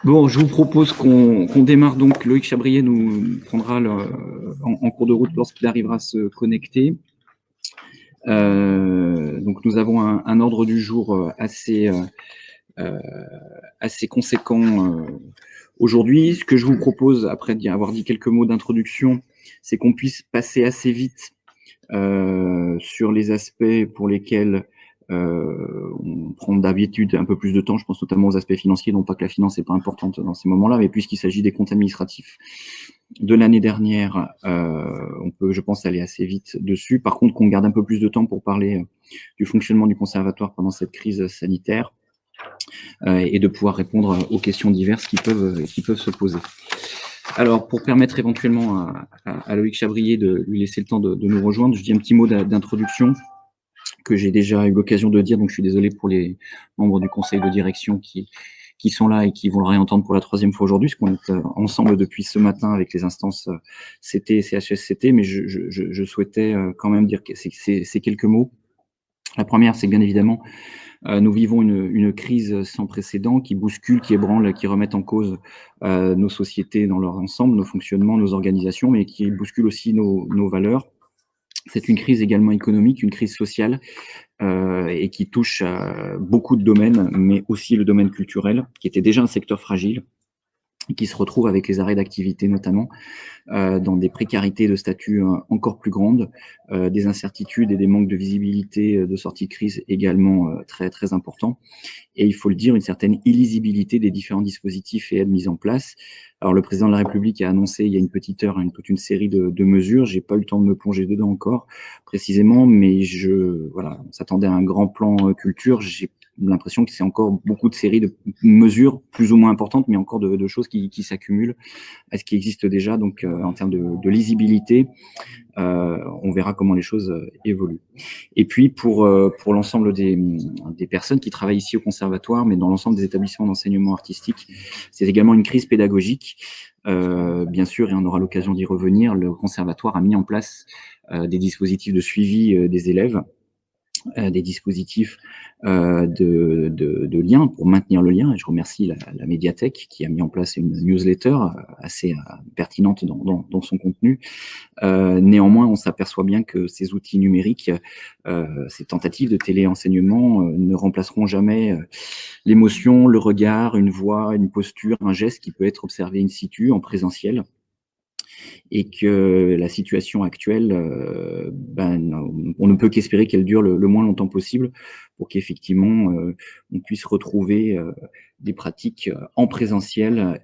Bon, je vous propose qu'on démarre donc. Loïc Chabrier nous prendra en cours de route lorsqu'il arrivera à se connecter. Donc nous avons un ordre du jour assez conséquent aujourd'hui. Ce que je vous propose, après avoir dit quelques mots d'introduction, c'est qu'on puisse passer assez vite sur les aspects pour lesquels on prend d'habitude un peu plus de temps. Je pense notamment aux aspects financiers, non pas que la finance n'est pas importante dans ces moments-là, mais puisqu'il s'agit des comptes administratifs de l'année dernière, on peut, je pense, aller assez vite dessus. Par contre, qu'on garde un peu plus de temps pour parler du fonctionnement du conservatoire pendant cette crise sanitaire et de pouvoir répondre aux questions diverses qui peuvent se poser. Alors, pour permettre éventuellement à Loïc Chabrier de lui laisser le temps de nous rejoindre, je dis un petit mot d'introduction que j'ai déjà eu l'occasion de dire, donc je suis désolé pour les membres du conseil de direction qui sont là et qui vont le réentendre pour la troisième fois aujourd'hui, parce qu'on est ensemble depuis ce matin avec les instances CT et CHSCT, mais je souhaitais quand même dire ces quelques mots. La première, c'est que bien évidemment, nous vivons une crise sans précédent qui bouscule, qui ébranle, qui remet en cause nos sociétés dans leur ensemble, nos fonctionnements, nos organisations, mais qui bouscule aussi nos valeurs. C'est une crise également économique, une crise sociale, et qui touche à beaucoup de domaines, mais aussi le domaine culturel, qui était déjà un secteur fragile, et qui se retrouve avec les arrêts d'activité notamment, dans des précarités de statut encore plus grandes, des incertitudes et des manques de visibilité de sortie de crise également très, très importants. Et il faut le dire, une certaine illisibilité des différents dispositifs et aides mises en place. Alors, le président de la République a annoncé il y a une petite heure toute une série de mesures. J'ai pas eu le temps de me plonger dedans encore précisément, mais voilà, on s'attendait à un grand plan culture. J'ai l'impression que c'est encore beaucoup de séries de mesures plus ou moins importantes, mais encore de choses qui s'accumulent à ce qui existe déjà. Donc, en termes de lisibilité, on verra comment les choses évoluent. Et puis, pour l'ensemble des personnes qui travaillent ici au conservatoire, mais dans l'ensemble des établissements d'enseignement artistique, c'est également une crise pédagogique. Bien sûr, et on aura l'occasion d'y revenir, le conservatoire a mis en place des dispositifs de suivi des élèves, des dispositifs de lien pour maintenir le lien. Et je remercie la médiathèque qui a mis en place une newsletter assez pertinente dans son contenu. Néanmoins, on s'aperçoit bien que ces outils numériques, ces tentatives de téléenseignement ne remplaceront jamais l'émotion, le regard, une voix, une posture, un geste qui peut être observé in situ, en présentiel. Et que la situation actuelle, on ne peut qu'espérer qu'elle dure le moins longtemps possible pour qu'effectivement on puisse retrouver des pratiques en présentiel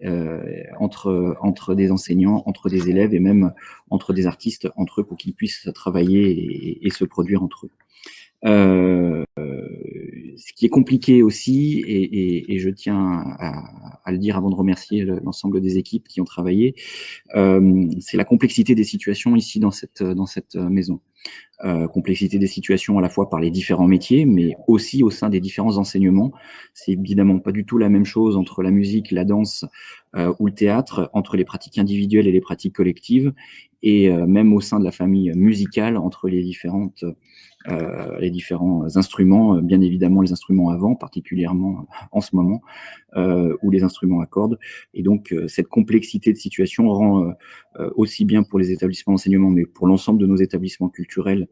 entre des enseignants, entre des élèves et même entre des artistes entre eux pour qu'ils puissent travailler et se produire entre eux. Ce qui est compliqué aussi, et je tiens à le dire avant de remercier l'ensemble des équipes qui ont travaillé, c'est la complexité des situations ici dans cette maison. Complexité des situations à la fois par les différents métiers, mais aussi au sein des différents enseignements. C'est évidemment pas du tout la même chose entre la musique, la danse ou le théâtre, entre les pratiques individuelles et les pratiques collectives, et même au sein de la famille musicale, entre les différents instruments, bien évidemment les instruments à vent, particulièrement en ce moment, ou les instruments à cordes. Et donc, cette complexité de situation rend aussi bien pour les établissements d'enseignement, mais pour l'ensemble de nos établissements culturels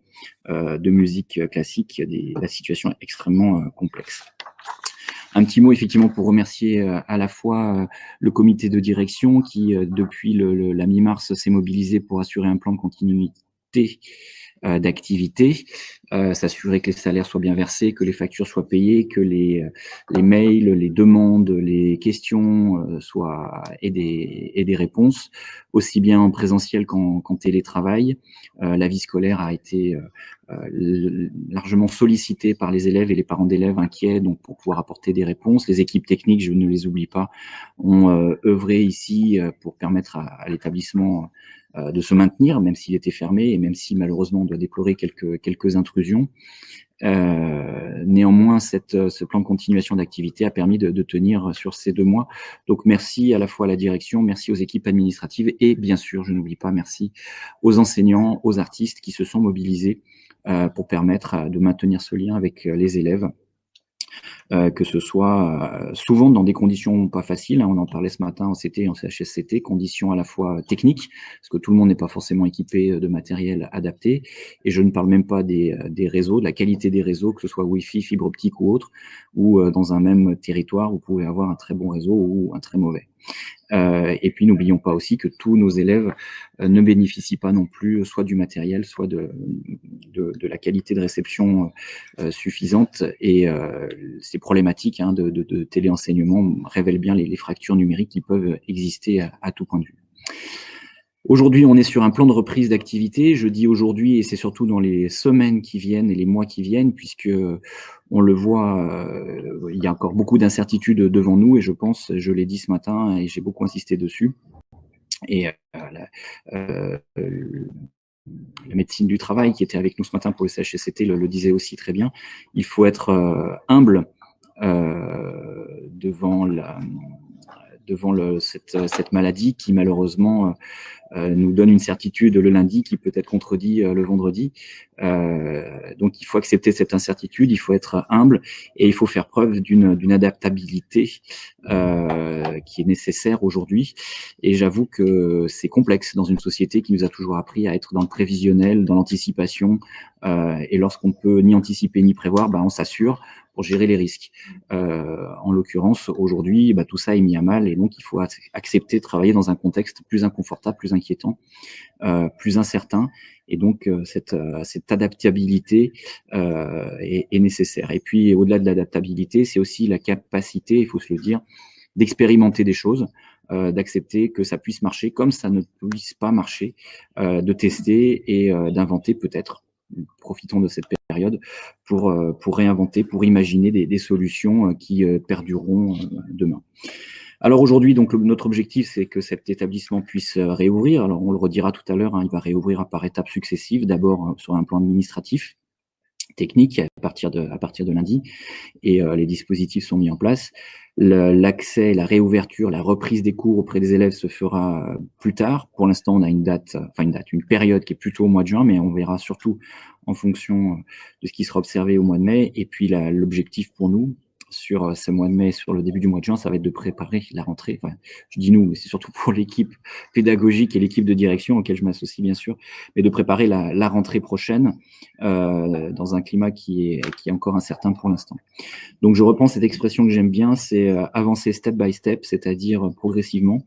de musique classique, la situation est extrêmement complexe. Un petit mot effectivement pour remercier à la fois le comité de direction qui, depuis la mi-mars, s'est mobilisé pour assurer un plan de continuité d'activité, s'assurer que les salaires soient bien versés, que les factures soient payées, que les mails, les demandes, les questions aient des réponses, aussi bien en présentiel qu'en télétravail. La vie scolaire a été largement sollicité par les élèves et les parents d'élèves inquiets, donc pour pouvoir apporter des réponses. Les équipes techniques, je ne les oublie pas, ont œuvré ici pour permettre à l'établissement de se maintenir, même s'il était fermé et même si malheureusement on doit déplorer quelques intrusions. Néanmoins, ce plan de continuation d'activité a permis de tenir sur ces 2 mois. Donc merci à la fois à la direction, merci aux équipes administratives et bien sûr, je n'oublie pas, merci aux enseignants, aux artistes qui se sont mobilisés pour permettre de maintenir ce lien avec les élèves. que ce soit souvent dans des conditions pas faciles, hein, on en parlait ce matin en CT, en CHSCT, conditions à la fois techniques, parce que tout le monde n'est pas forcément équipé de matériel adapté, et je ne parle même pas des réseaux, de la qualité des réseaux, que ce soit Wi-Fi, fibre optique ou autre, ou dans un même territoire, vous pouvez avoir un très bon réseau ou un très mauvais. Et puis n'oublions pas aussi que tous nos élèves ne bénéficient pas non plus soit du matériel, soit de la qualité de réception suffisante. Et ces problématiques de téléenseignement révèlent bien les fractures numériques qui peuvent exister à tout point de vue. Aujourd'hui, on est sur un plan de reprise d'activité. Je dis aujourd'hui, et c'est surtout dans les semaines qui viennent et les mois qui viennent, puisque on le voit, il y a encore beaucoup d'incertitudes devant nous, et je pense, je l'ai dit ce matin, et j'ai beaucoup insisté dessus, et la médecine du travail qui était avec nous ce matin pour le CHSCT le disait aussi très bien, il faut être humble devant cette maladie qui malheureusement nous donne une certitude le lundi qui peut être contredit le vendredi. Donc il faut accepter cette incertitude, il faut être humble et il faut faire preuve d'une adaptabilité qui est nécessaire aujourd'hui. Et j'avoue que c'est complexe dans une société qui nous a toujours appris à être dans le prévisionnel, dans l'anticipation. Et lorsqu'on ne peut ni anticiper ni prévoir, on s'assure pour gérer les risques. En l'occurrence, aujourd'hui, tout ça est mis à mal et donc il faut accepter de travailler dans un contexte plus inconfortable, plus inquiétant, plus incertain. Et donc, cette adaptabilité est nécessaire. Et puis, au-delà de l'adaptabilité, c'est aussi la capacité, il faut se le dire, d'expérimenter des choses, d'accepter que ça puisse marcher comme ça ne puisse pas marcher, de tester et d'inventer peut-être. Profitons de cette période pour réinventer, pour imaginer des solutions qui perdureront demain. Alors aujourd'hui, donc notre objectif, c'est que cet établissement puisse réouvrir. Alors on le redira tout à l'heure, il va réouvrir par étapes successives, d'abord sur un plan administratif, technique à partir de lundi, et les dispositifs sont mis en place. L'accès, la réouverture, la reprise des cours auprès des élèves se fera plus tard. Pour l'instant, on a une période qui est plutôt au mois de juin, mais on verra surtout en fonction de ce qui sera observé au mois de mai. Et puis l'objectif pour nous, sur ce mois de mai, sur le début du mois de juin, ça va être de préparer la rentrée. Enfin, je dis nous, mais c'est surtout pour l'équipe pédagogique et l'équipe de direction auquel je m'associe bien sûr, mais de préparer la rentrée prochaine dans un climat qui est encore incertain pour l'instant. Donc je reprends cette expression que j'aime bien, c'est avancer step by step, c'est-à-dire progressivement,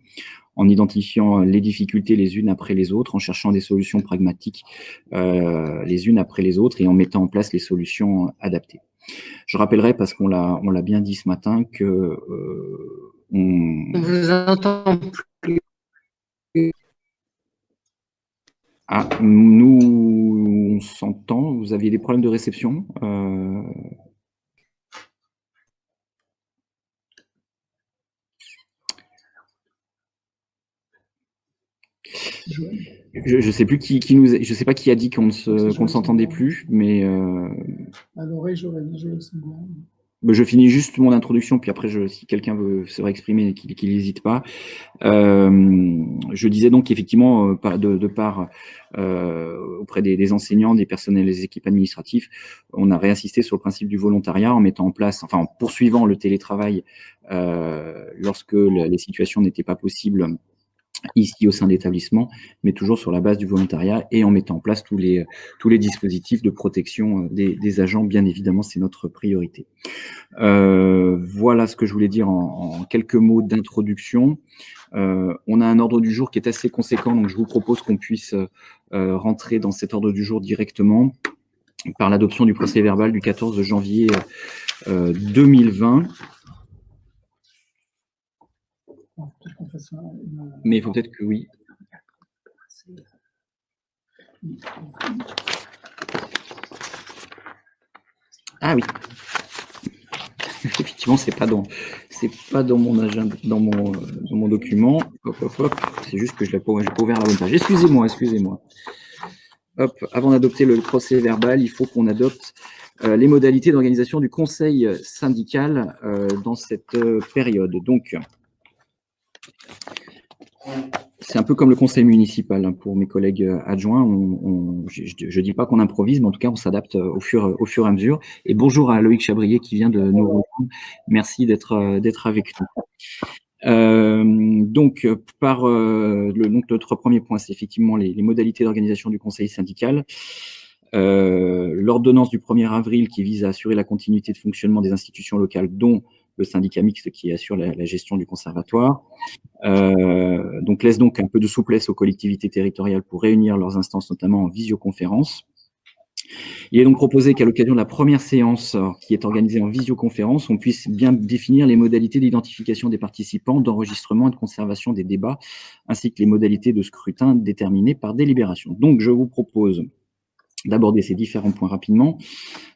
en identifiant les difficultés les unes après les autres, en cherchant des solutions pragmatiques les unes après les autres et en mettant en place les solutions adaptées. Je rappellerai, parce qu'on l'a bien dit ce matin, que on vous entend plus. Ah, nous, on s'entend. Vous aviez des problèmes de réception Je sais plus je sais pas qui a dit qu'on ne s'entendait plus, mais à l'oreille, j'aurais le second. Je finis juste mon introduction, puis après, si quelqu'un veut se réexprimer, qu'il n'hésite pas. Je disais donc qu'effectivement, de part auprès des enseignants, des personnels, des équipes administratives, on a réinsisté sur le principe du volontariat en mettant en place, enfin en poursuivant le télétravail lorsque les situations n'étaient pas possibles ici au sein de l'établissement, mais toujours sur la base du volontariat et en mettant en place tous les dispositifs de protection des agents. Bien évidemment, c'est notre priorité. Voilà ce que je voulais dire en quelques mots d'introduction. On a un ordre du jour qui est assez conséquent, donc je vous propose qu'on puisse rentrer dans cet ordre du jour directement par l'adoption du procès-verbal du 14 janvier 2020. Mais il faut peut-être que oui. Ah oui. Effectivement, c'est pas dans mon agenda, dans mon document. Hop, hop, hop. C'est juste que je n'ai pas ouvert la bonne page. Excusez-moi. Hop, avant d'adopter le procès-verbal, il faut qu'on adopte les modalités d'organisation du conseil syndical dans cette période. Donc, c'est un peu comme le conseil municipal hein, pour mes collègues adjoints. Je dis pas qu'on improvise, mais en tout cas, on s'adapte au fur et à mesure. Et bonjour à Loïc Chabrier qui vient de nous rejoindre. Merci d'être avec nous. Donc, notre premier point, c'est effectivement les modalités d'organisation du conseil syndical. L'ordonnance du 1er avril qui vise à assurer la continuité de fonctionnement des institutions locales, dont le syndicat mixte qui assure la gestion du conservatoire. Donc laisse donc un peu de souplesse aux collectivités territoriales pour réunir leurs instances, notamment en visioconférence. Il est donc proposé qu'à l'occasion de la première séance qui est organisée en visioconférence, on puisse bien définir les modalités d'identification des participants, d'enregistrement et de conservation des débats, ainsi que les modalités de scrutin déterminées par délibération. Donc je vous propose d'aborder ces différents points rapidement.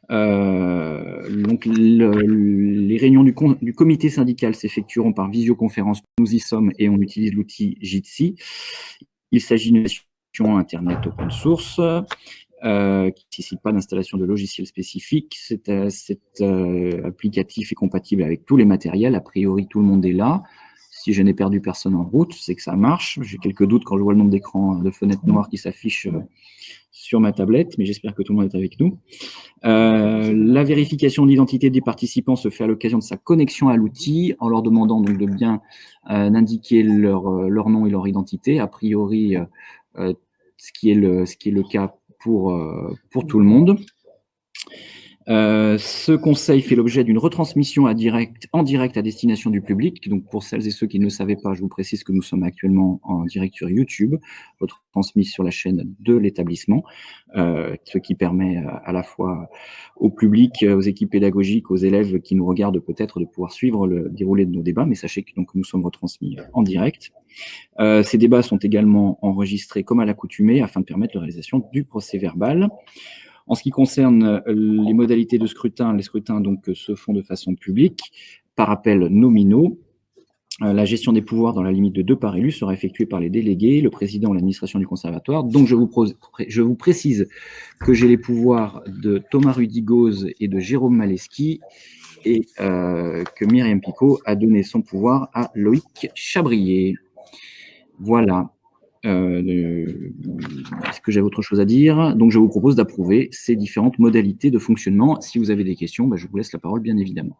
Donc les réunions du comité syndical s'effectueront par visioconférence. Nous y sommes et on utilise l'outil Jitsi. Il s'agit d'une application Internet open source qui ne nécessite pas d'installation de logiciel spécifique. Cet applicatif est compatible avec tous les matériels. A priori, tout le monde est là. Si je n'ai perdu personne en route, c'est que ça marche. J'ai quelques doutes quand je vois le nombre d'écrans de fenêtres noires qui s'affichent sur ma tablette, mais j'espère que tout le monde est avec nous. La vérification de l'identité des participants se fait à l'occasion de sa connexion à l'outil, en leur demandant donc de bien indiquer leur nom et leur identité. A priori, ce qui est le cas pour tout le monde. Ce conseil fait l'objet d'une retransmission en direct à destination du public. Donc, pour celles et ceux qui ne le savaient pas, je vous précise que nous sommes actuellement en direct sur YouTube, retransmis sur la chaîne de l'établissement, ce qui permet à la fois au public, aux équipes pédagogiques, aux élèves qui nous regardent peut-être de pouvoir suivre le déroulé de nos débats, mais sachez que donc, nous sommes retransmis en direct. Ces débats sont également enregistrés comme à l'accoutumée afin de permettre la réalisation du procès-verbal. En ce qui concerne les modalités de scrutin, les scrutins donc, se font de façon publique, par appels nominaux. La gestion des pouvoirs dans la limite de 2 par élu sera effectuée par les délégués, le président ou l'administration du conservatoire. Donc je vous précise que j'ai les pouvoirs de Thomas Rudigoz et de Jérôme Maleski et que Myriam Picot a donné son pouvoir à Loïc Chabrier. Voilà. Est-ce que j'ai autre chose à dire? Donc, je vous propose d'approuver ces différentes modalités de fonctionnement. Si vous avez des questions, je vous laisse la parole, bien évidemment.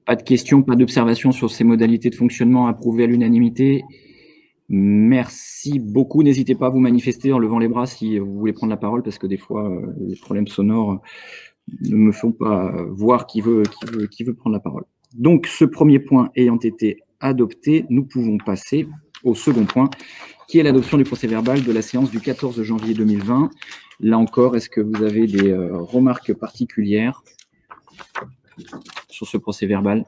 Pas de questions, pas d'observations sur ces modalités de fonctionnement approuvées à l'unanimité. Merci beaucoup. N'hésitez pas à vous manifester en levant les bras si vous voulez prendre la parole, parce que des fois, les problèmes sonores ne me font pas voir qui veut prendre la parole. Donc, ce premier point ayant été adopté, nous pouvons passer au second point, qui est l'adoption du procès-verbal de la séance du 14 janvier 2020. Là encore, est-ce que vous avez des remarques particulières sur ce procès-verbal?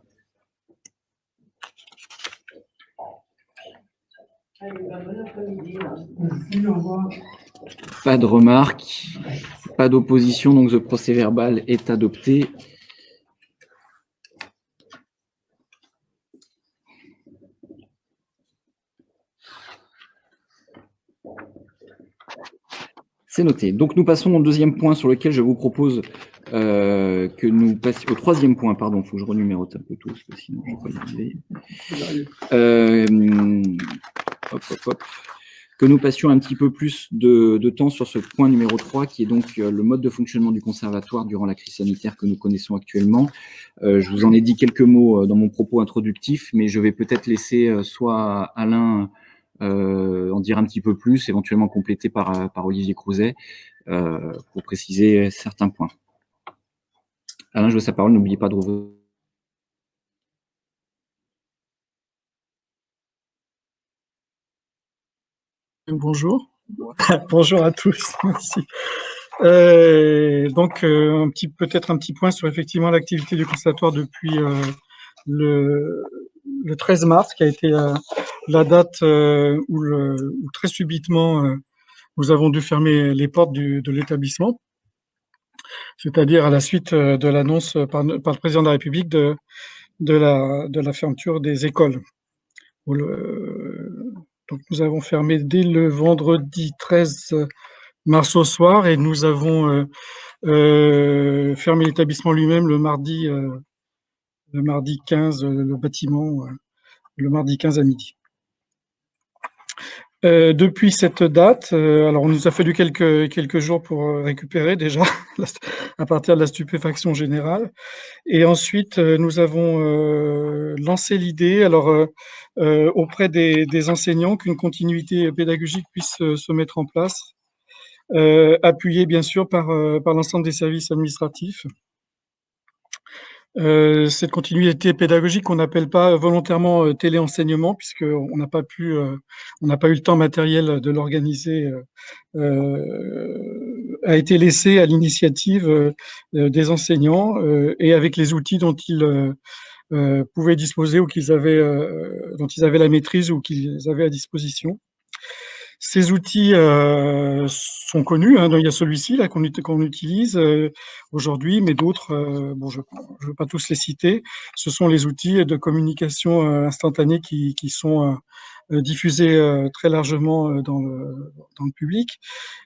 Pas de remarques, pas d'opposition, donc ce procès-verbal est adopté. C'est noté. Donc, nous passons au deuxième point sur lequel je vous propose que nous passions au troisième point. Pardon, il faut que je renumérote un peu tout, parce que sinon je ne vais pas y arriver. Que nous passions un petit peu plus de temps sur ce point numéro 3, qui est donc le mode de fonctionnement du conservatoire durant la crise sanitaire que nous connaissons actuellement. Je vous en ai dit quelques mots dans mon propos introductif, mais je vais peut-être laisser soit Alain en dire un petit peu plus, éventuellement complété par Olivier Crouzet, pour préciser certains points. Alain, je vous laisse la parole, n'oubliez pas de rouvrir. Bonjour. Bonjour à tous. Merci. Donc, peut-être un petit point sur effectivement l'activité du conservatoire depuis le 13 mars, qui a été la date où très subitement nous avons dû fermer les portes de l'établissement, c'est-à-dire à la suite de l'annonce par le président de la République de la fermeture des écoles. Donc nous avons fermé dès le vendredi 13 mars au soir, et nous avons fermé l'établissement lui-même le mardi 15, le bâtiment le mardi 15 à midi. Depuis cette date, alors on nous a fallu quelques jours pour récupérer déjà à partir de la stupéfaction générale. Et ensuite, nous avons lancé l'idée, alors auprès des enseignants, qu'une continuité pédagogique puisse se mettre en place, appuyée bien sûr par l'ensemble des services administratifs. Cette continuité pédagogique qu'on n'appelle pas volontairement téléenseignement, puisqu'on n'a pas pu, on n'a pas eu le temps matériel de l'organiser, a été laissée à l'initiative des enseignants et avec les outils dont ils pouvaient disposer ou dont ils avaient la maîtrise ou qu'ils avaient à disposition. Ces outils sont connus, hein, il y a celui-ci là qu'on utilise aujourd'hui, mais d'autres, bon, je ne veux pas tous les citer. Ce sont les outils de communication instantanée qui sont diffusés très largement dans le public.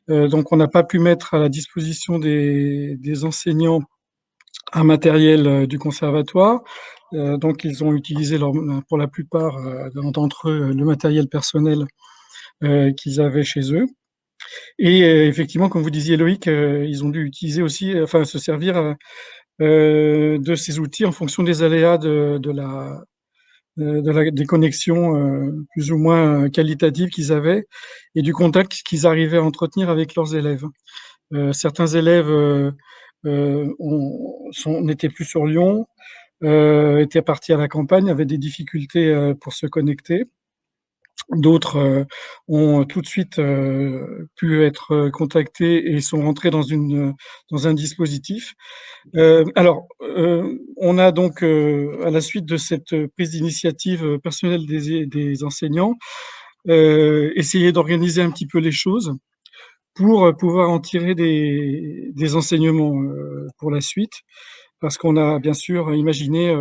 Donc, on n'a pas pu mettre à la disposition des enseignants un matériel du conservatoire. Donc, ils ont utilisé pour la plupart d'entre eux le matériel personnel qu'ils avaient chez eux. Et effectivement, comme vous disiez, Loïc, ils ont dû utiliser aussi, enfin, se servir de ces outils en fonction des aléas des connexions plus ou moins qualitatives qu'ils avaient et du contact qu'ils arrivaient à entretenir avec leurs élèves. Certains élèves n'étaient plus sur Lyon, étaient partis à la campagne, avaient des difficultés pour se connecter. D'autres ont tout de suite pu être contactés et sont rentrés dans un dispositif. Alors, on a donc, à la suite de cette prise d'initiative personnelle des enseignants, essayé d'organiser un petit peu les choses pour pouvoir en tirer des enseignements pour la suite, parce qu'on a bien sûr imaginé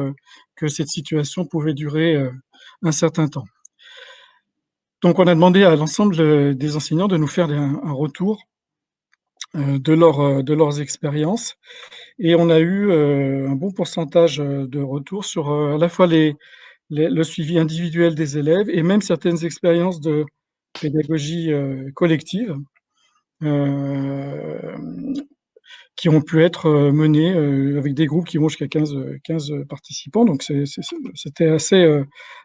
que cette situation pouvait durer un certain temps. Donc, on a demandé à l'ensemble des enseignants de nous faire un retour de leurs expériences et on a eu un bon pourcentage de retours sur à la fois le suivi individuel des élèves et même certaines expériences de pédagogie collective qui ont pu être menées avec des groupes qui vont jusqu'à 15 participants. Donc, c'était assez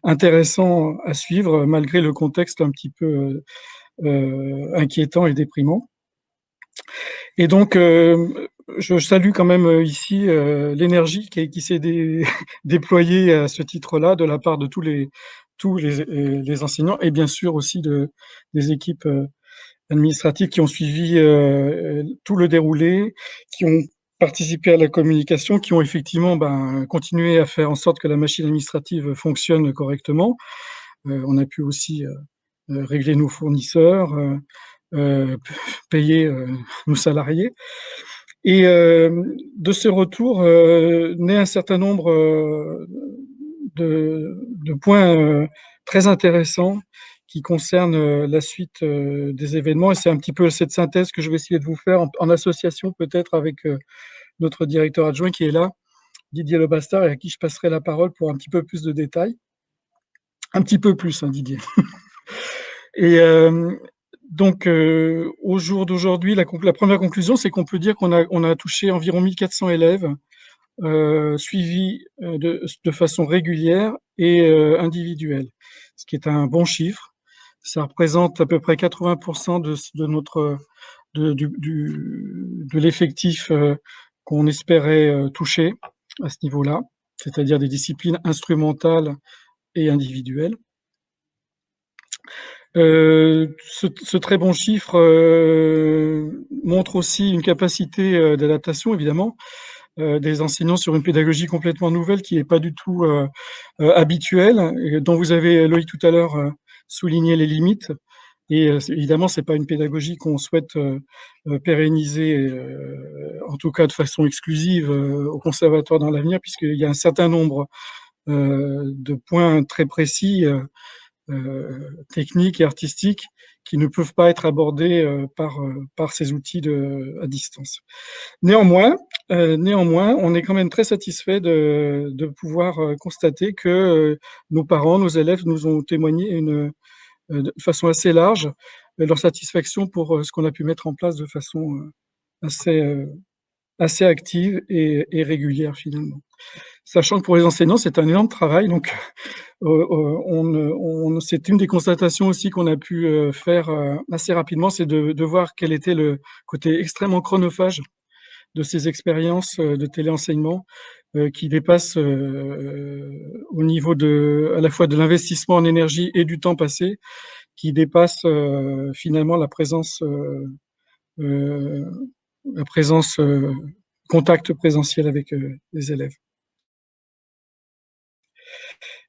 intéressant à suivre, malgré le contexte un petit peu inquiétant et déprimant. Et donc, je salue quand même ici l'énergie qui s'est déployée à ce titre-là de la part de tous les enseignants et bien sûr aussi des équipes administratives qui ont suivi tout le déroulé, qui ont participé à la communication, qui ont effectivement continué à faire en sorte que la machine administrative fonctionne correctement. On a pu aussi régler nos fournisseurs, payer nos salariés. Et de ce retour naît un certain nombre de points très intéressants qui concernent la suite des événements. Et c'est un petit peu cette synthèse que je vais essayer de vous faire en association peut-être avec notre directeur adjoint qui est là, Didier Lebastard, et à qui je passerai la parole pour un petit peu plus de détails. Un petit peu plus, hein, Didier. Et donc, au jour d'aujourd'hui, la première conclusion, c'est qu'on peut dire qu'on a touché environ 1400 élèves suivis de façon régulière et individuelle, ce qui est un bon chiffre. Ça représente à peu près 80% de l'effectif qu'on espérait toucher à ce niveau-là, c'est-à-dire des disciplines instrumentales et individuelles. Ce très bon chiffre montre aussi une capacité d'adaptation, évidemment, des enseignants sur une pédagogie complètement nouvelle qui n'est pas du tout habituelle, et dont vous avez, Loïc, tout à l'heure souligné les limites. Et évidemment, c'est pas une pédagogie qu'on souhaite pérenniser, en tout cas de façon exclusive, au conservatoire dans l'avenir, puisqu'il y a un certain nombre de points très précis techniques et artistiques qui ne peuvent pas être abordés par ces outils à distance. Néanmoins, on est quand même très satisfait de pouvoir constater que nos parents, nos élèves nous ont témoigné de façon assez large leur satisfaction pour ce qu'on a pu mettre en place de façon assez active et régulière finalement. Sachant que pour les enseignants, c'est un énorme travail, donc c'est une des constatations aussi qu'on a pu faire assez rapidement, c'est de voir quel était le côté extrêmement chronophage de ces expériences de téléenseignement qui dépassent au niveau à la fois de l'investissement en énergie et du temps passé, qui dépassent finalement la présence contact présentiel avec les élèves.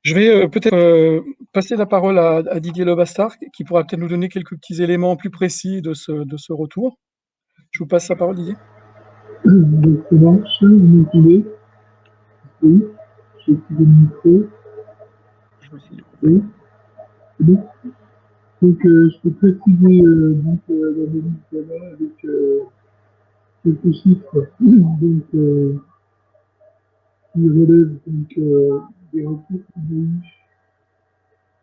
Je vais peut-être passer la parole à Didier Lebastard, qui pourra peut-être nous donner quelques petits éléments plus précis de ce retour. Je vous passe la parole, Didier. Donc, ça marche, vous m'entendez? Oui, j'ai activé le micro. Oui, c'est bon. Donc, je peux préciser l'analyse là avec quelques chiffres donc, qui relèvent des retours qu'on a eu.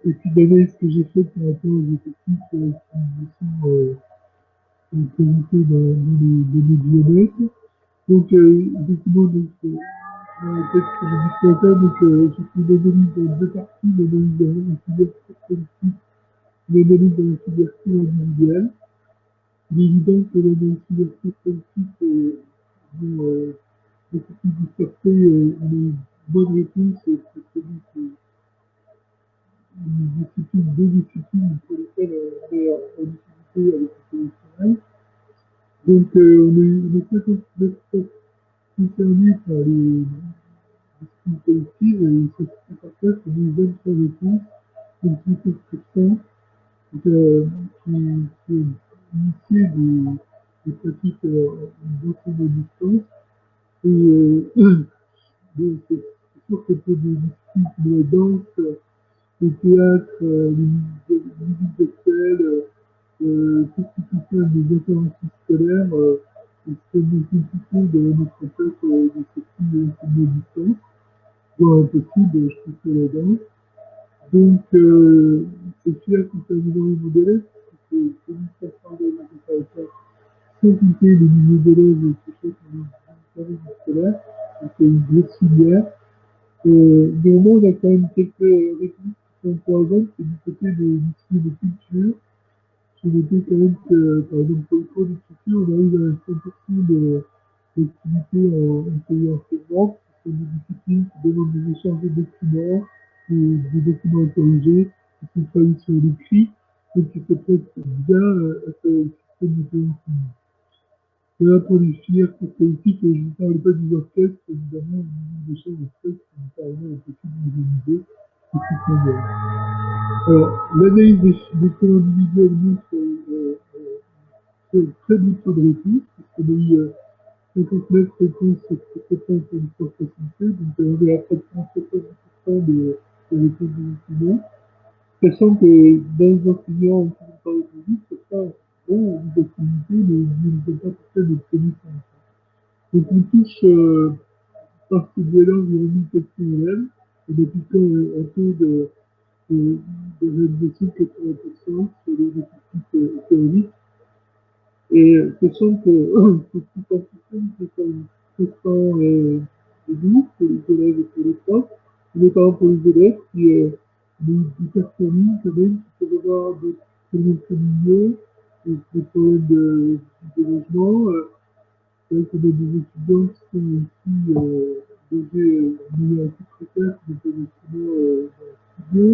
Et puis l'analyse que j'ai faite par rapport aux effectifs qui sont présentés dans les biomètres. Donc, effectivement, peut-être que je dis ça, donc j'ai fait une analyse dans deux parties, l'analyse dans la filière collective, l'analyse dans la filière individuelle. Il est évident que l'analyse filière collective beaucoup plus dispersée, les bonnes réponses préconisent une discipline, deux disciplines pour lesquelles on est en difficulté avec le télétravail. Donc, on est très concerné par les disciplines collectives et cette partage, c'est une bonne réponse, une circonscription qui est initiée des pratiques d'enseignement à distance. Et c'est sûr que pour des disciplines comme la danse, le théâtre, les musiques actuelles, tout ce qui concerne les interventions scolaires, c'est une difficulté de mettre en place des circuits d'enseignement à distance, voire impossible, je trouve, que la danse. Donc, c'est clair que c'est un niveau d'élèves, parce que c'est 1500 élèves préparatoire, sans compter les milliers d'élèves touchés par les services scolaires, donc c'est une grosse filière. Néanmoins, on a quand même quelques réponses qui sont encourageantes, c'est du côté des lycées de culture. J'ai noté quand même que, par exemple, pour le cours d'écriture, on arrive à 100% d'activité en téléenseignement. C'est une discipline qui demande des échanges de documents, des documents à corriger, qui sont travaillés sur l'écrit, et qui se prêtent bien à ce système de téléenseignement. Voilà pour les filières politiques, et je ne parle pas des orchestres, évidemment, des choses d'orchestres qui nous permettent impossible d'organiser, et qui sont bonnes. Alors, l'analyse des cours individuels montre très bon taux de réponse, puisqu'on a eu 59 réponses sur 70 pour l'histoire facilité, donc on est à près de 70% de réponses des enseignants. Sachant que dans les enseignants qui n'ont pas répondu, certains ont des activités, mais ils n'ont pas fait de connaissances. Donc on touche par ce biais-là environ 1400 élèves, en appliquant un taux de réalisation de 80% sur les effectifs théoriques. Et sachant que ce qui constitue, c'est comme 712 pour les élèves et pour les profs, et notamment pour les élèves qui des personnes quand même qui peuvent avoir des problèmes familiaux, des problèmes de logement. Donc on a des étudiants qui sont aussi logés en milieu un peu précaire, qui peuvent étudier studio.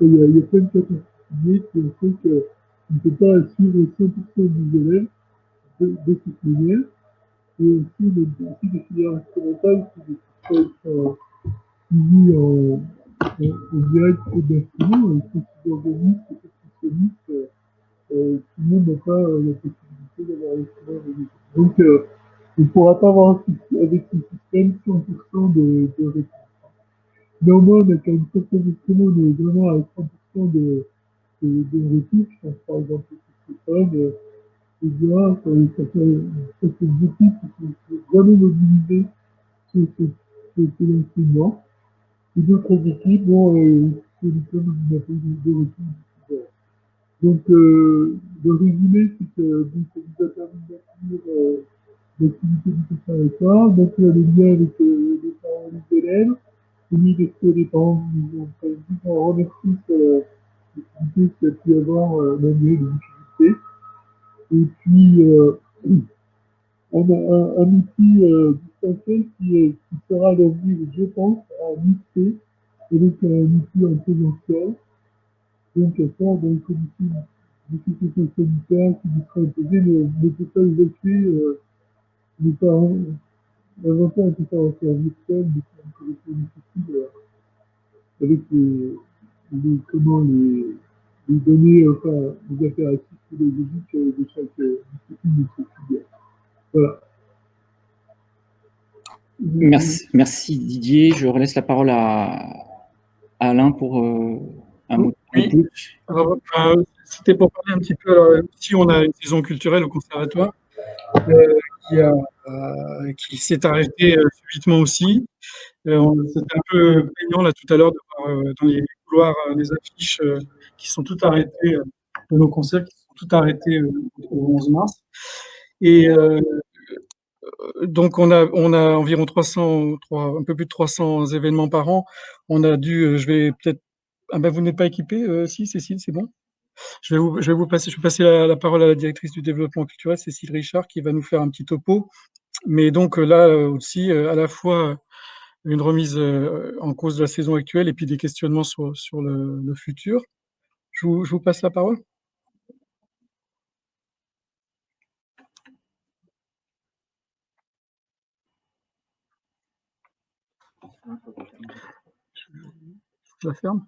Il y a plein de cas particuliers qui ont fait qu'on ne peut pas suivre 100% des élèves de cette manière. Et aussi des filières instrumentales qui sont suivies en direct ou d'instruments, et quand ils organisent, et spécialistes, tout le monde n'a pas la possibilité d'avoir l'instrument de musique. Donc, on ne pourra pas avoir avec ce système 100% de réponse. Néanmoins, on a quand même certains instruments, on est vraiment à 100% des ressources. Je pense par exemple au Stéphane, eh bien, certaines équipes qui sont vraiment mobilisées sur ce financement. Et d'autres équipes, bon, c'est le cas de ressources. Donc, le résumé, c'est que donc, ça nous a permis d'inclure l'activité du conservatoire, d'inclure les liens avec les parents et les élèves, l'université des parents nous ont fait un remercie sur l'activité qu'il y a pu avoir malgré les difficultés. Et puis, on a un outil distanciel qui sera à l'avenir, je pense, à mixer avec un outil en présentiel. Donc, ça, dans les conditions de sécurité sanitaire qui nous sera imposée, ne peut pas évacuer les parents. L'inventaire est fait en faire virtuel, mais c'est une condition difficile avec les données, enfin, les impératifs pédagogiques de chaque discipline de cette filière. Voilà. Merci Didier. Je relaisse la parole à Alain pour un mot de plus. Alors, c'était pour parler un petit peu. Alors, ici, on a une saison culturelle au conservatoire qui s'est arrêtée subitement aussi. C'était un peu plaignant là tout à l'heure de voir dans les couloirs les affiches qui sont toutes arrêtées de nos concerts qui sont toutes arrêtées au 11 mars. Et donc on a environ 300, un peu plus de 300 événements par an. On a dû, je vais peut-être, ah ben vous n'êtes pas équipé, si Cécile, c'est bon. Je vais passer la parole à la directrice du développement culturel, Cécile Richard, qui va nous faire un petit topo. Mais donc là aussi, à la fois une remise en cause de la saison actuelle et puis des questionnements sur le futur. Je vous passe la parole. Je la ferme.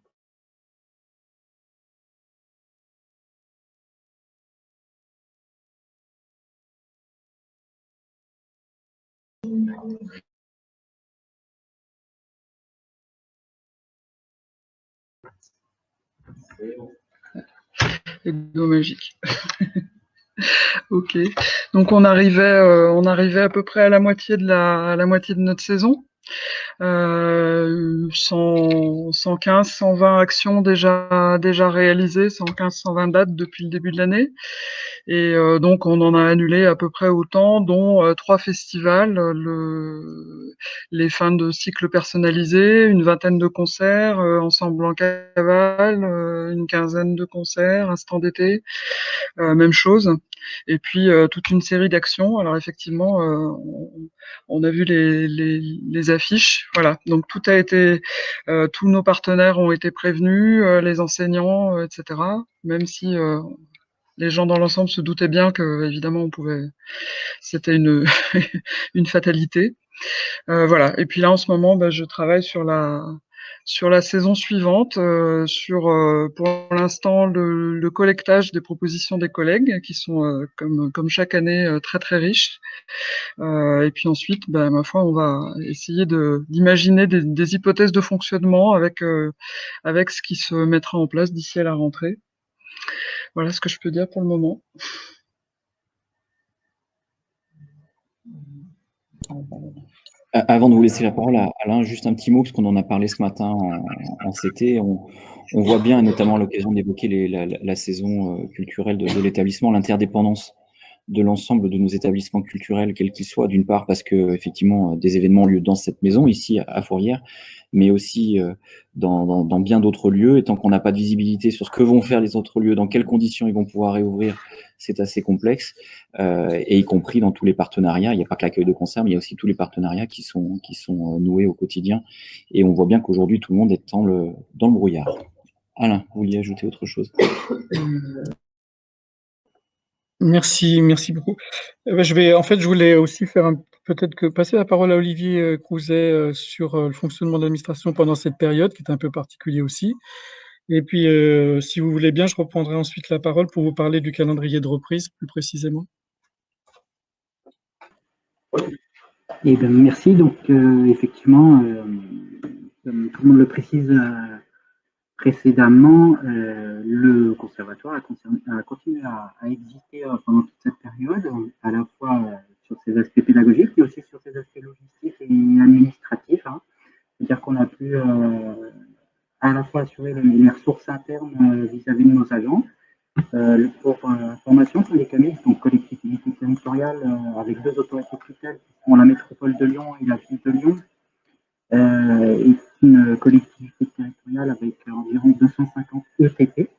C'est magique. Ok. Donc on arrivait à peu près à la moitié de notre saison. 115, 120 actions déjà réalisées, 115, 120 dates depuis le début de l'année. Et donc on en a annulé à peu près autant, dont 3 festivals, les fins de cycle personnalisés, une vingtaine de concerts, ensemble en cavale, une quinzaine de concerts, un stand d'été, même chose. Et puis toute une série d'actions. Alors effectivement, on a vu les affiches. Voilà. Donc tout a été, tous nos partenaires ont été prévenus, les enseignants, etc. Même si les gens dans l'ensemble se doutaient bien que évidemment c'était une une fatalité. Voilà. Et puis là en ce moment, je travaille sur la saison suivante, sur pour l'instant le collectage des propositions des collègues qui sont comme chaque année très très riches. Et puis ensuite, ma foi, on va essayer d'imaginer des hypothèses de fonctionnement avec ce qui se mettra en place d'ici à la rentrée. Voilà ce que je peux dire pour le moment. Avant de vous laisser la parole, Alain, juste un petit mot, parce qu'on en a parlé ce matin en CT. On voit bien, et notamment à l'occasion d'évoquer la saison culturelle de l'établissement, l'interdépendance de l'ensemble de nos établissements culturels, quels qu'ils soient, d'une part parce que effectivement des événements ont lieu dans cette maison, ici à Fourrières, mais aussi dans bien d'autres lieux, et tant qu'on n'a pas de visibilité sur ce que vont faire les autres lieux, dans quelles conditions ils vont pouvoir réouvrir, c'est assez complexe, et y compris dans tous les partenariats. Il n'y a pas que l'accueil de concerts, mais il y a aussi tous les partenariats qui sont noués au quotidien, et on voit bien qu'aujourd'hui tout le monde est dans le brouillard. Alain, vous vouliez ajouter autre chose? Merci beaucoup. Je voulais aussi peut-être que passer la parole à Olivier Crouzet sur le fonctionnement de l'administration pendant cette période, qui est un peu particulier aussi. Et puis, si vous voulez bien, je reprendrai ensuite la parole pour vous parler du calendrier de reprise, plus précisément. Eh bien, merci. Donc, effectivement, comme tout le monde le précise, précédemment, le conservatoire a continué à exister pendant toute cette période, à la fois sur ses aspects pédagogiques, mais aussi sur ses aspects logistiques et administratifs, hein. C'est-à-dire qu'on a pu à la fois assurer les ressources internes vis-à-vis de nos agents. Pour information, les CAMIX, donc collectivité territoriale, avec deux autorités de tutelle, qui sont la métropole de Lyon et la ville de Lyon, est une collectivité territoriale avec environ 250 ETP,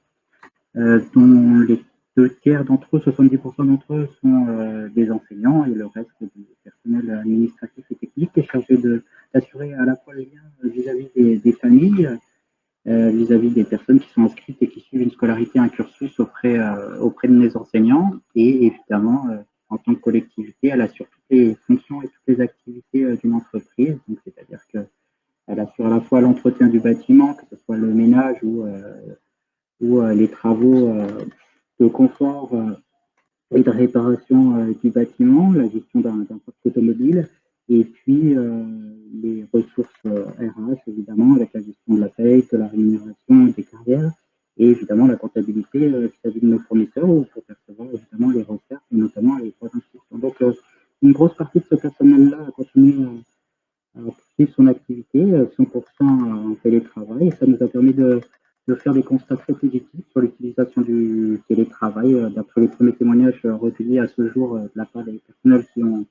dont les 2 tiers d'entre eux, 70% d'entre eux, sont des enseignants et le reste du personnel administratif et technique est chargé d'assurer à la fois les liens vis-à-vis des familles, vis-à-vis des personnes qui sont inscrites et qui suivent une scolarité, un cursus auprès de mes enseignants, et évidemment, en tant que collectivité, elle assure toutes les fonctions et toutes les activités d'une entreprise. Donc, c'est-à-dire qu'elle assure à la fois l'entretien du bâtiment, que ce soit le ménage ou les travaux de confort et de réparation du bâtiment, la gestion d'un parc automobile, et puis les ressources RH, évidemment, avec la gestion de la paie, de la rémunération, des carrières, et évidemment la comptabilité vis-à-vis de nos fournisseurs, ou pour percevoir évidemment les recettes, et notamment les droits d'inscription. Donc, une grosse partie de ce personnel-là a continué à poursuivre son activité, 100% en télétravail, et ça nous a permis de faire des constats très positifs sur l'utilisation du télétravail, d'après les premiers témoignages recueillis à ce jour de la part des personnels qui ont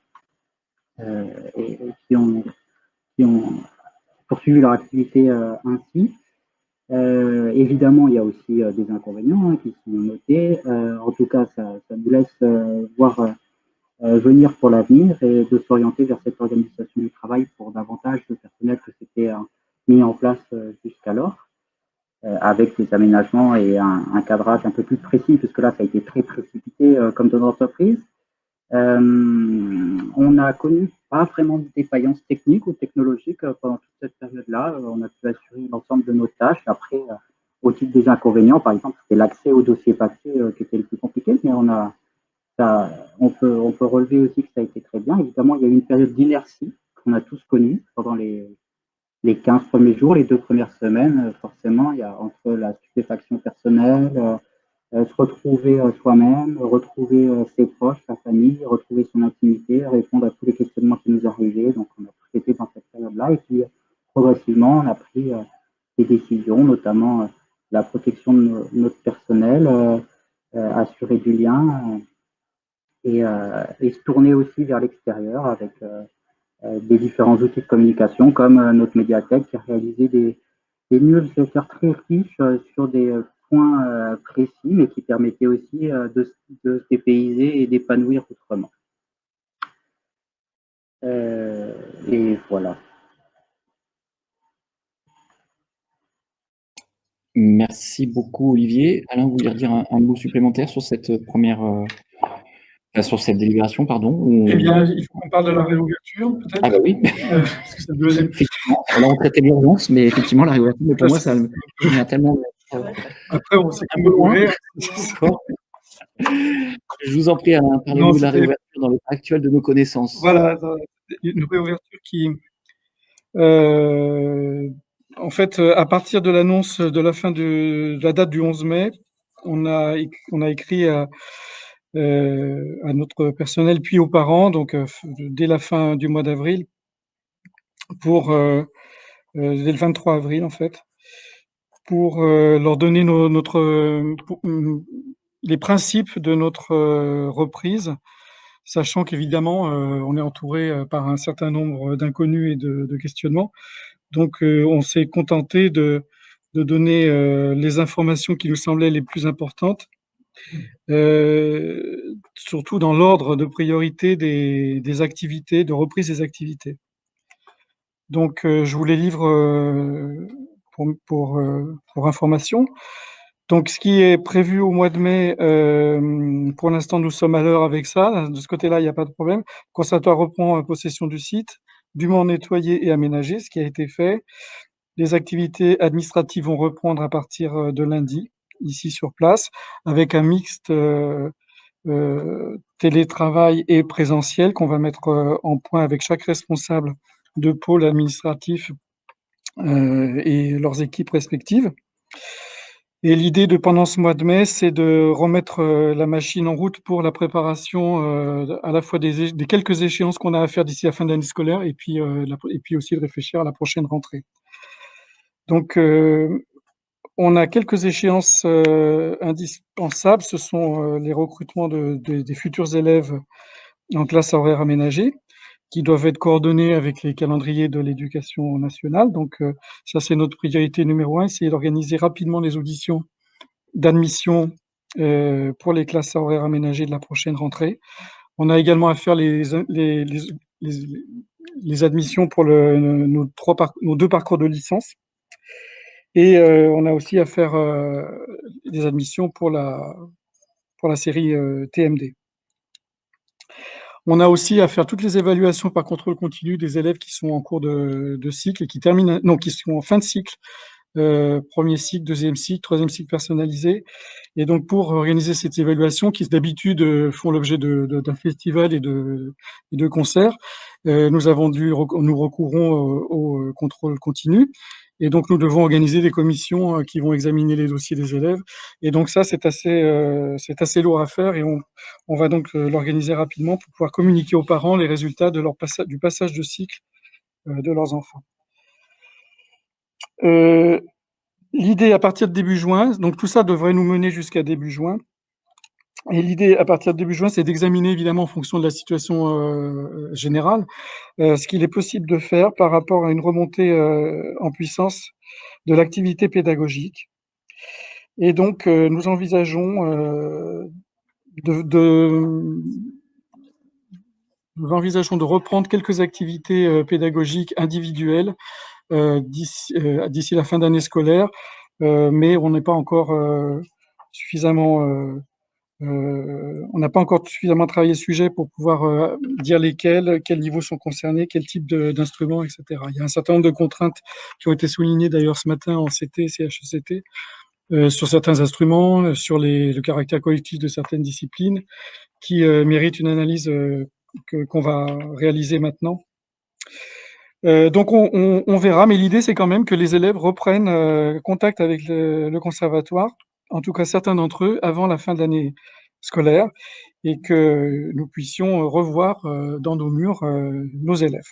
poursuivi leur activité ainsi. Évidemment, il y a aussi des inconvénients qui sont notés. En tout cas, ça nous laisse voir venir pour l'avenir et de s'orienter vers cette organisation du travail pour davantage de personnel que c'était mis en place jusqu'alors, avec des aménagements et un cadrage un peu plus précis, puisque là, ça a été très précipité comme dans l'entreprise. On a connu pas vraiment de défaillance technique ou technologique pendant toute cette période-là. On a pu assurer l'ensemble de nos tâches. Après, au titre des inconvénients, par exemple, c'était l'accès aux dossiers papier qui était le plus compliqué, mais on peut relever aussi que ça a été très bien. Évidemment, il y a eu une période d'inertie qu'on a tous connue pendant les 15 premiers jours, les 2 premières semaines. Forcément, il y a entre la stupéfaction personnelle, se retrouver soi-même, retrouver ses proches, sa famille, retrouver son intimité, répondre à tous les questionnements qui nous arrivaient. Donc, on a tout été dans cette période-là. Et puis, progressivement, on a pris des décisions, notamment la protection de notre personnel, assurer du lien et se tourner aussi vers l'extérieur avec des différents outils de communication comme notre médiathèque qui a réalisé des newsletters très riches sur des points précis, mais qui permettaient aussi de se dépayser et d'épanouir autrement. Et voilà. Merci beaucoup, Olivier. Alain, vous voulez dire un mot supplémentaire sur cette première, sur cette délibération, pardon Eh bien, il faut qu'on parle de la réouverture, peut-être. Ah bah oui. Parce que c'est le deuxième. Effectivement. Là, on traitait l'urgence, mais effectivement, la réouverture, mais pour moi, ça a tellement. Après, on sait qu'on peut ouvrir. Je vous en prie, Alain, parlez-nous de la réouverture dans l'état actuel de nos connaissances. Voilà, une réouverture qui, en fait, à partir de l'annonce de la fin de la date du 11 mai, on a écrit à notre personnel puis aux parents, donc dès la fin du mois d'avril, pour dès le 23 avril en fait, pour leur donner les principes de notre reprise, sachant qu'évidemment on est entouré par un certain nombre d'inconnus et de questionnements. Donc on s'est contenté de donner les informations qui nous semblaient les plus importantes, surtout dans l'ordre de priorité des activités, de reprise des activités. Donc je vous les livre pour information. Donc ce qui est prévu au mois de mai, pour l'instant nous sommes à l'heure avec ça. De ce côté-là, il n'y a pas de problème. Le conservatoire reprend possession du site, dûment nettoyé et aménagé, ce qui a été fait. Les activités administratives vont reprendre à partir de lundi, ici sur place, avec un mixte télétravail et présentiel qu'on va mettre en point avec chaque responsable de pôle administratif et leurs équipes respectives. Et l'idée pendant ce mois de mai, c'est de remettre la machine en route pour la préparation à la fois des quelques échéances qu'on a à faire d'ici la fin de l'année scolaire et puis aussi de réfléchir à la prochaine rentrée. Donc, on a quelques échéances indispensables. Ce sont les recrutements des futurs élèves en classe horaire aménagée, qui doivent être coordonnés avec les calendriers de l'éducation nationale. Donc, ça, c'est notre priorité numéro 1, essayer d'organiser rapidement les auditions d'admission pour les classes horaires aménagées de la prochaine rentrée. On a également à faire les admissions pour nos 2 parcours de licence. Et on a aussi à faire des admissions pour la série TMD. On a aussi à faire toutes les évaluations par contrôle continu des élèves qui sont en cours de cycle et qui sont en fin de cycle, premier cycle, deuxième cycle, troisième cycle personnalisé. Et donc, pour organiser cette évaluation, qui d'habitude font l'objet d'un festival et de concerts, nous recourons au contrôle continu. Et donc, nous devons organiser des commissions qui vont examiner les dossiers des élèves. Et donc, ça, c'est assez lourd à faire et on va donc l'organiser rapidement pour pouvoir communiquer aux parents les résultats du passage de cycle de leurs enfants. L'idée à partir de début juin, donc tout ça devrait nous mener jusqu'à début juin. Et l'idée à partir de début juin, c'est d'examiner évidemment en fonction de la situation générale, ce qu'il est possible de faire par rapport à une remontée en puissance de l'activité pédagogique. Et donc, nous envisageons de reprendre quelques activités pédagogiques individuelles d'ici la fin d'année scolaire, mais on n'est pas encore on n'a pas encore suffisamment travaillé le sujet pour pouvoir dire quels niveaux sont concernés, quel type d'instruments, etc. Il y a un certain nombre de contraintes qui ont été soulignées d'ailleurs ce matin en CT, CHECT, sur certains instruments, sur le caractère collectif de certaines disciplines, qui méritent une analyse qu'on va réaliser maintenant. Donc on verra, mais l'idée c'est quand même que les élèves reprennent contact avec le conservatoire, en tout cas certains d'entre eux, avant la fin de l'année scolaire, et que nous puissions revoir dans nos murs nos élèves.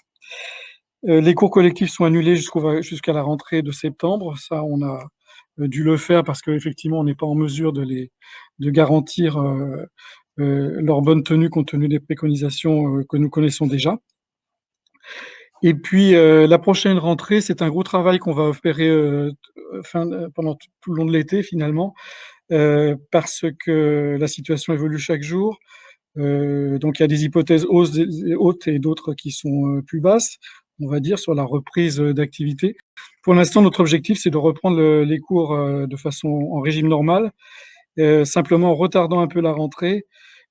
Les cours collectifs sont annulés jusqu'à la rentrée de septembre. Ça, on a dû le faire parce qu'effectivement, on n'est pas en mesure de garantir leur bonne tenue compte tenu des préconisations que nous connaissons déjà. Et puis, la prochaine rentrée, c'est un gros travail qu'on va opérer pendant tout le long de l'été, finalement, parce que la situation évolue chaque jour. Donc, il y a des hypothèses hautes et d'autres qui sont plus basses, on va dire, sur la reprise d'activité. Pour l'instant, notre objectif, c'est de reprendre les cours de façon en régime normal, simplement en retardant un peu la rentrée,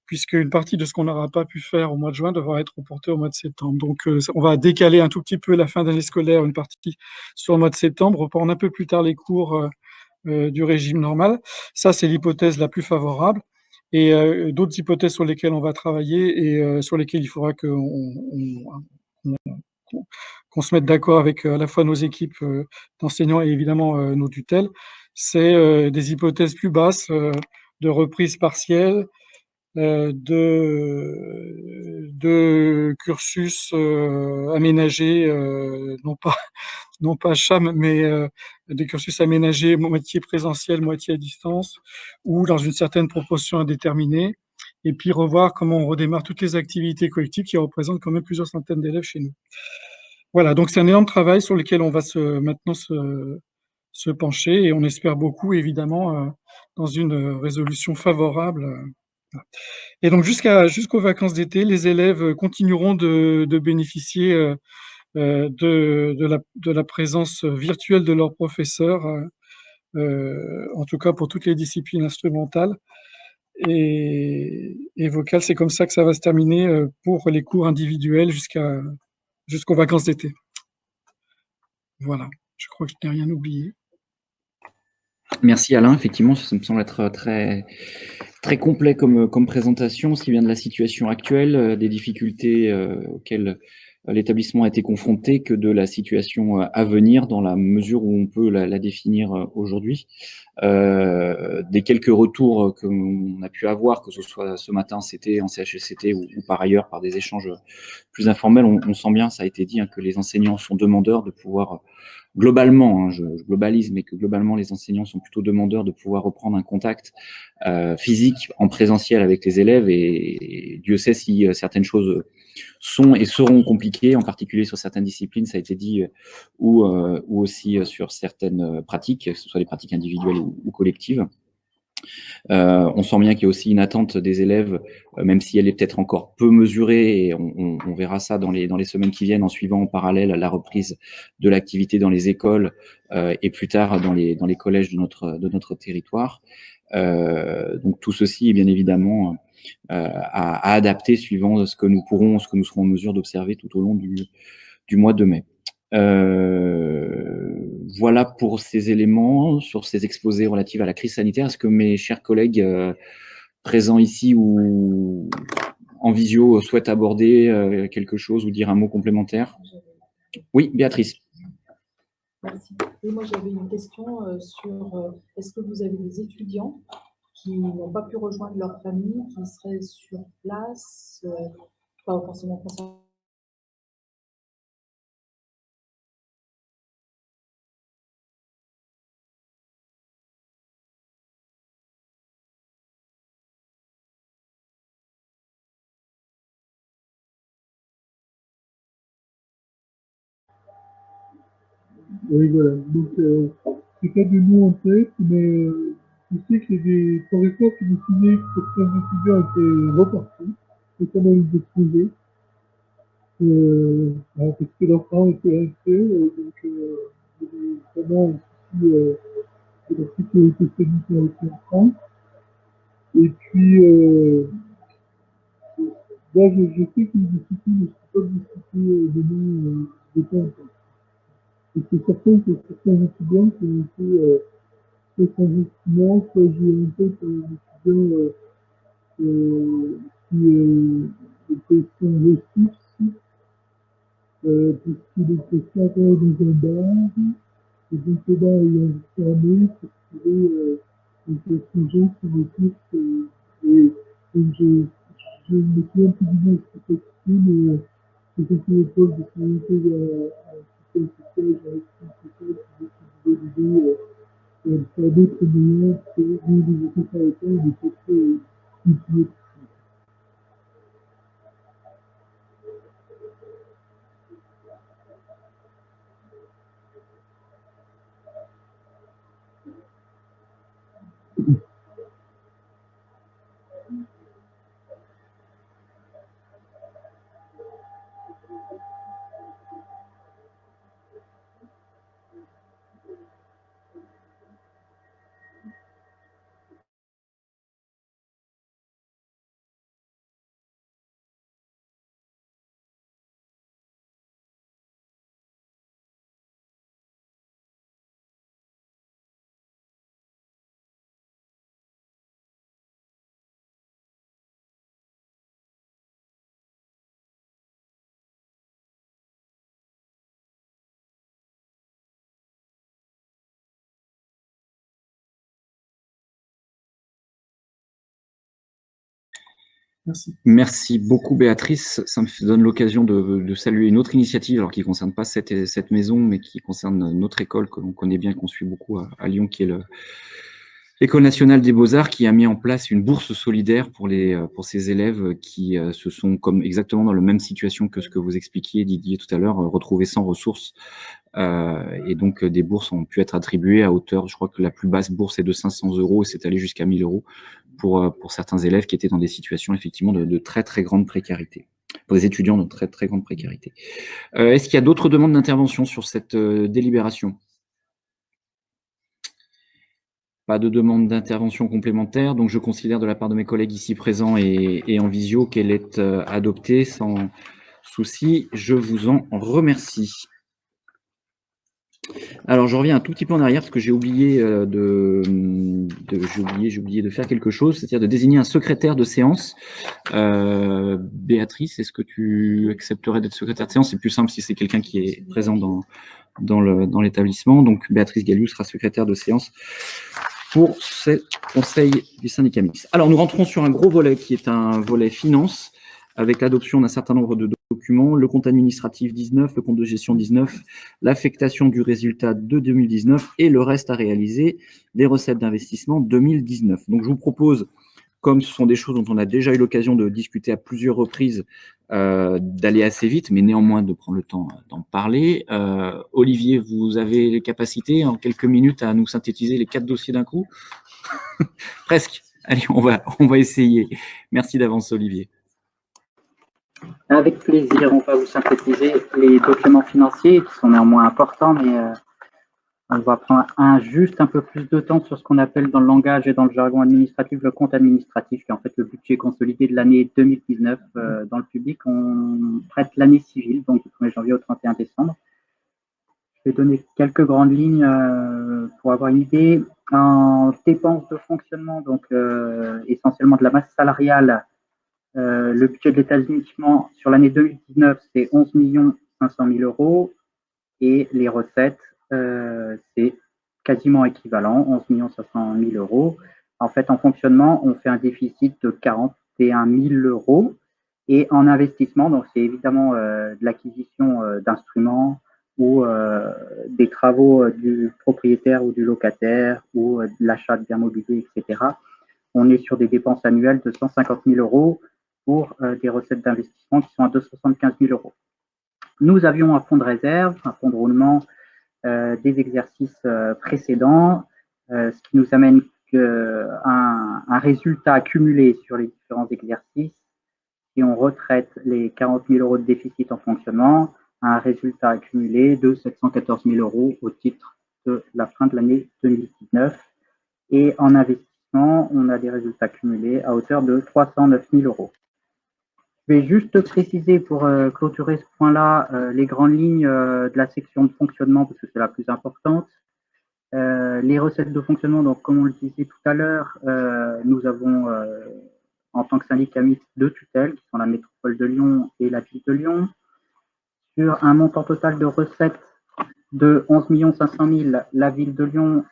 puisque une partie de ce qu'on n'aura pas pu faire au mois de juin devra être reportée au mois de septembre. Donc, on va décaler un tout petit peu la fin d'année scolaire, une partie sur le mois de septembre, reprendre un peu plus tard les cours du régime normal. Ça, c'est l'hypothèse la plus favorable. Et d'autres hypothèses sur lesquelles on va travailler et sur lesquelles il faudra qu'on se mette d'accord avec à la fois nos équipes d'enseignants et évidemment nos tutelles, c'est des hypothèses plus basses de reprise partielle, de cursus aménagés, non pas CHAM, mais des cursus aménagés moitié présentiel, moitié à distance, ou dans une certaine proportion indéterminée, et puis revoir comment on redémarre toutes les activités collectives qui représentent quand même plusieurs centaines d'élèves chez nous. Voilà, donc c'est un énorme travail sur lequel on va maintenant se pencher, et on espère beaucoup, évidemment, dans une résolution favorable. Et donc jusqu'aux vacances d'été, les élèves continueront de bénéficier de la présence virtuelle de leurs professeurs, en tout cas pour toutes les disciplines instrumentales et vocales. C'est comme ça que ça va se terminer pour les cours individuels jusqu'aux vacances d'été. Voilà, je crois que je n'ai rien oublié. Merci Alain, effectivement, ça me semble être très, très complet comme présentation, aussi bien de la situation actuelle, des difficultés auxquelles l'établissement a été confronté que de la situation à venir, dans la mesure où on peut la définir aujourd'hui. Des quelques retours qu'on a pu avoir, que ce soit ce matin, c'était en CHSCT ou par ailleurs par des échanges plus informels, on sent bien, ça a été dit, hein, que les enseignants sont demandeurs de pouvoir, globalement, hein, je globalise, mais que globalement les enseignants sont plutôt demandeurs de pouvoir reprendre un contact physique en présentiel avec les élèves, et Dieu sait si certaines choses sont et seront compliquées, en particulier sur certaines disciplines, ça a été dit, ou aussi sur certaines pratiques, que ce soit des pratiques individuelles ou collectives. On sent bien qu'il y a aussi une attente des élèves, même si elle est peut-être encore peu mesurée, et on verra ça dans les semaines qui viennent, en suivant en parallèle la reprise de l'activité dans les écoles et plus tard dans les collèges de notre territoire. Donc tout ceci est bien évidemment à adapter suivant ce que nous serons en mesure d'observer tout au long du mois de mai. Voilà pour ces éléments, sur ces exposés relatifs à la crise sanitaire. Est-ce que mes chers collègues présents ici ou en visio souhaitent aborder quelque chose ou dire un mot complémentaire? Oui, Béatrice. Merci. Et moi, j'avais une question sur est-ce que vous avez des étudiants qui n'ont pas pu rejoindre leur famille, qui seraient sur place, pas forcément concernés? Oui, voilà. Donc, j'ai pas de nom en tête, mais je sais qu'il y a des professeurs qui me signaient que certains étudiants étaient repartis, notamment les exposés, parce que leurs parents étaient restés, donc il y avait vraiment un souci de la sécurité sanitaire aussi en France. Et puis, là, je sais qu'il y a des soucis, mais je ne peux pas vous citer des noms de temps. Et c'est certain que certains étudiants qui ont été soit sans instrument, soit j'ai en tête un étudiant qui était sans ressources, puisqu'il était s'enterré dans un bar, et donc le bar ayant fermé, s'est retrouvé sujet sur les pistes, et je me souviens plus du nom de cette activité, mais c'était une école de sécurité à un système social, qui décidait d'aider faire d'autres moyens que les équipes arrêtées de peut-être utiliser. Merci. Merci beaucoup, Béatrice. Ça me donne l'occasion de saluer une autre initiative, alors qui ne concerne pas cette maison, mais qui concerne notre école que l'on connaît bien, qu'on suit beaucoup à Lyon, qui est l'École nationale des beaux-arts, qui a mis en place une bourse solidaire pour ces élèves qui se sont, comme exactement dans la même situation que ce que vous expliquiez, Didier, tout à l'heure, retrouvés sans ressources. Et donc, des bourses ont pu être attribuées à hauteur, je crois que la plus basse bourse est de 500 € et c'est allé jusqu'à 1 000 € pour certains élèves qui étaient dans des situations effectivement de très très grande précarité, pour des étudiants de très très grande précarité. Est-ce qu'il y a d'autres demandes d'intervention sur cette délibération? Pas de demande d'intervention complémentaire, donc je considère de la part de mes collègues ici présents et en visio qu'elle est adoptée sans souci. Je vous en remercie. Alors, je reviens un tout petit peu en arrière parce que j'ai oublié j'ai oublié de faire quelque chose, c'est-à-dire de désigner un secrétaire de séance. Béatrice, est-ce que tu accepterais d'être secrétaire de séance? C'est plus simple si c'est quelqu'un qui est présent dans l'établissement. Donc, Béatrice Galliou sera secrétaire de séance pour ce conseil du syndicat mixte. Alors, nous rentrons sur un gros volet qui est un volet finance, avec l'adoption d'un certain nombre de documents, le compte administratif 19, le compte de gestion 19, l'affectation du résultat de 2019 et le reste à réaliser, les recettes d'investissement 2019. Donc, je vous propose, comme ce sont des choses dont on a déjà eu l'occasion de discuter à plusieurs reprises, d'aller assez vite, mais néanmoins de prendre le temps d'en parler. Olivier, vous avez les capacités en quelques minutes à nous synthétiser les 4 dossiers d'un coup? Presque. Allez, on va essayer. Merci d'avance, Olivier. Avec plaisir, on va vous synthétiser les documents financiers qui sont néanmoins importants, mais on va prendre juste un peu plus de temps sur ce qu'on appelle dans le langage et dans le jargon administratif le compte administratif, qui est en fait le budget consolidé de l'année 2019. Dans le public, on traite l'année civile, donc du 1er janvier au 31 décembre. Je vais donner quelques grandes lignes pour avoir une idée. En dépenses de fonctionnement, donc essentiellement de la masse salariale, le budget de l'établissement sur l'année 2019, c'est 11 500 000 euros et les recettes, c'est quasiment équivalent, 11 500 000 euros. En fait, en fonctionnement, on fait un déficit de 41 000 euros et en investissement, donc c'est évidemment de l'acquisition d'instruments ou des travaux du propriétaire ou du locataire ou de l'achat de biens mobiliers, etc. On est sur des dépenses annuelles de 150 000 euros pour des recettes d'investissement qui sont à 275 000 euros. Nous avions un fonds de réserve, un fonds de roulement des exercices précédents, ce qui nous amène un résultat accumulé sur les différents exercices. Si on retraite les 40 000 euros de déficit en fonctionnement, un résultat accumulé de 714 000 euros au titre de la fin de l'année 2019. Et en investissement, on a des résultats cumulés à hauteur de 309 000 euros. Je vais juste préciser pour clôturer ce point-là les grandes lignes de la section de fonctionnement parce que c'est la plus importante. Les recettes de fonctionnement, donc comme on le disait tout à l'heure, nous avons en tant que syndicat mixte 2 tutelles qui sont la métropole de Lyon et la ville de Lyon. Sur un montant total de recettes de 11 500 000, la ville de Lyon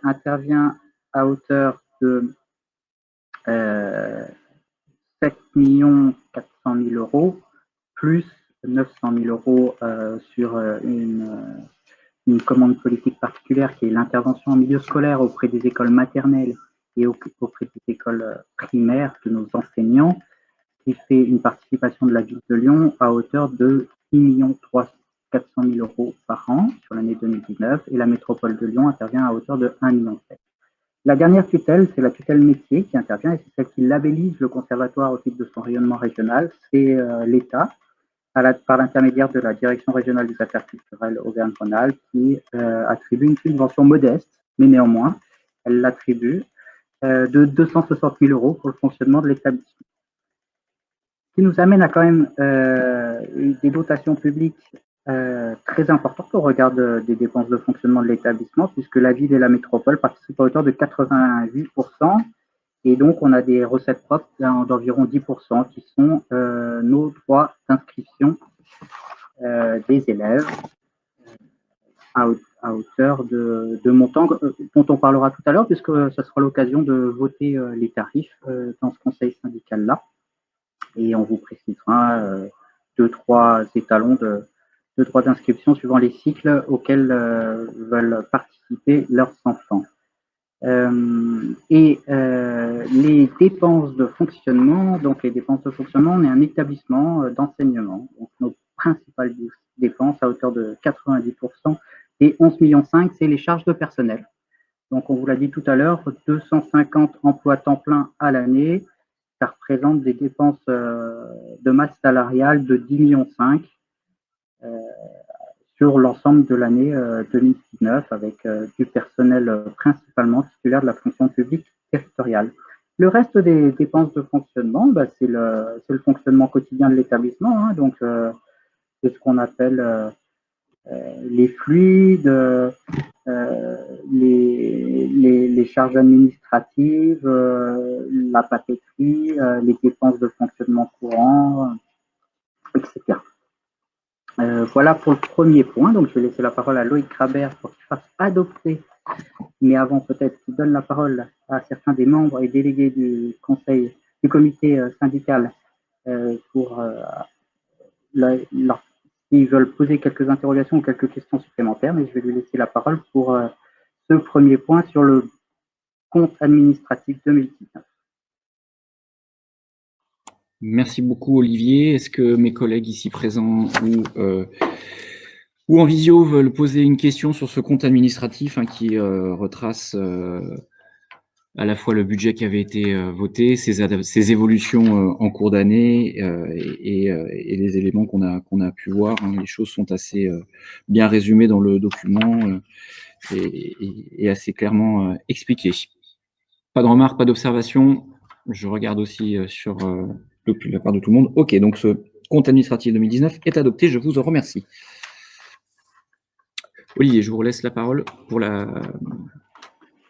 intervient à hauteur de 7 400 000 euros, plus 900 000 euros sur une commande politique particulière qui est l'intervention en milieu scolaire auprès des écoles maternelles et auprès des écoles primaires de nos enseignants, qui fait une participation de la ville de Lyon à hauteur de 6 400 000 euros par an sur l'année 2019 et la métropole de Lyon intervient à hauteur de 1,7 million. La dernière tutelle, c'est la tutelle métier qui intervient et c'est celle qui labellise le conservatoire au titre de son rayonnement régional. C'est l'État, par l'intermédiaire de la Direction régionale des affaires culturelles Auvergne-Rhône-Alpes, qui attribue une subvention modeste, mais néanmoins, elle l'attribue de 260 000 euros pour le fonctionnement de l'établissement. Ce qui nous amène à quand même des dotations publiques très importantes au regard des dépenses de fonctionnement de l'établissement, puisque la ville et la métropole participent à hauteur de 88%, et donc on a des recettes propres d'environ 10% qui sont nos droits d'inscription des élèves à hauteur de montants dont on parlera tout à l'heure, puisque ça sera l'occasion de voter les tarifs dans ce conseil syndical-là, et on vous précisera 2-3 étalons de droits d'inscription suivant les cycles auxquels veulent participer leurs enfants. Les dépenses de fonctionnement, on est un établissement d'enseignement. Donc nos principales dépenses à hauteur de 90% et 11,5 millions, c'est les charges de personnel. Donc on vous l'a dit tout à l'heure, 250 emplois temps plein à l'année, ça représente des dépenses de masse salariale de 10,5 millions sur l'ensemble de l'année 2019 avec du personnel principalement titulaire de la fonction publique territoriale. Le reste des dépenses de fonctionnement, c'est le fonctionnement quotidien de l'établissement, hein, donc c'est ce qu'on appelle les fluides, les charges administratives, la papeterie, les dépenses de fonctionnement courant, etc. Voilà pour le premier point. Donc, je vais laisser la parole à Loïc Crabère pour qu'il fasse adopter, mais avant peut-être qu'il donne la parole à certains des membres et délégués du conseil, du comité syndical pour s'ils veulent poser quelques interrogations ou quelques questions supplémentaires, mais je vais lui laisser la parole pour ce premier point sur le compte administratif 2019. Merci beaucoup, Olivier. Est-ce que mes collègues ici présents ou en visio veulent poser une question sur ce compte administratif qui retrace à la fois le budget qui avait été voté, ses évolutions en cours d'année et les éléments qu'on a pu voir. Les choses sont assez bien résumées dans le document et assez clairement expliquées. Pas de remarques, pas d'observations. Je regarde aussi sur la part de tout le monde. OK, donc ce compte administratif 2019 est adopté. Je vous en remercie. Olivier, je vous laisse la parole pour le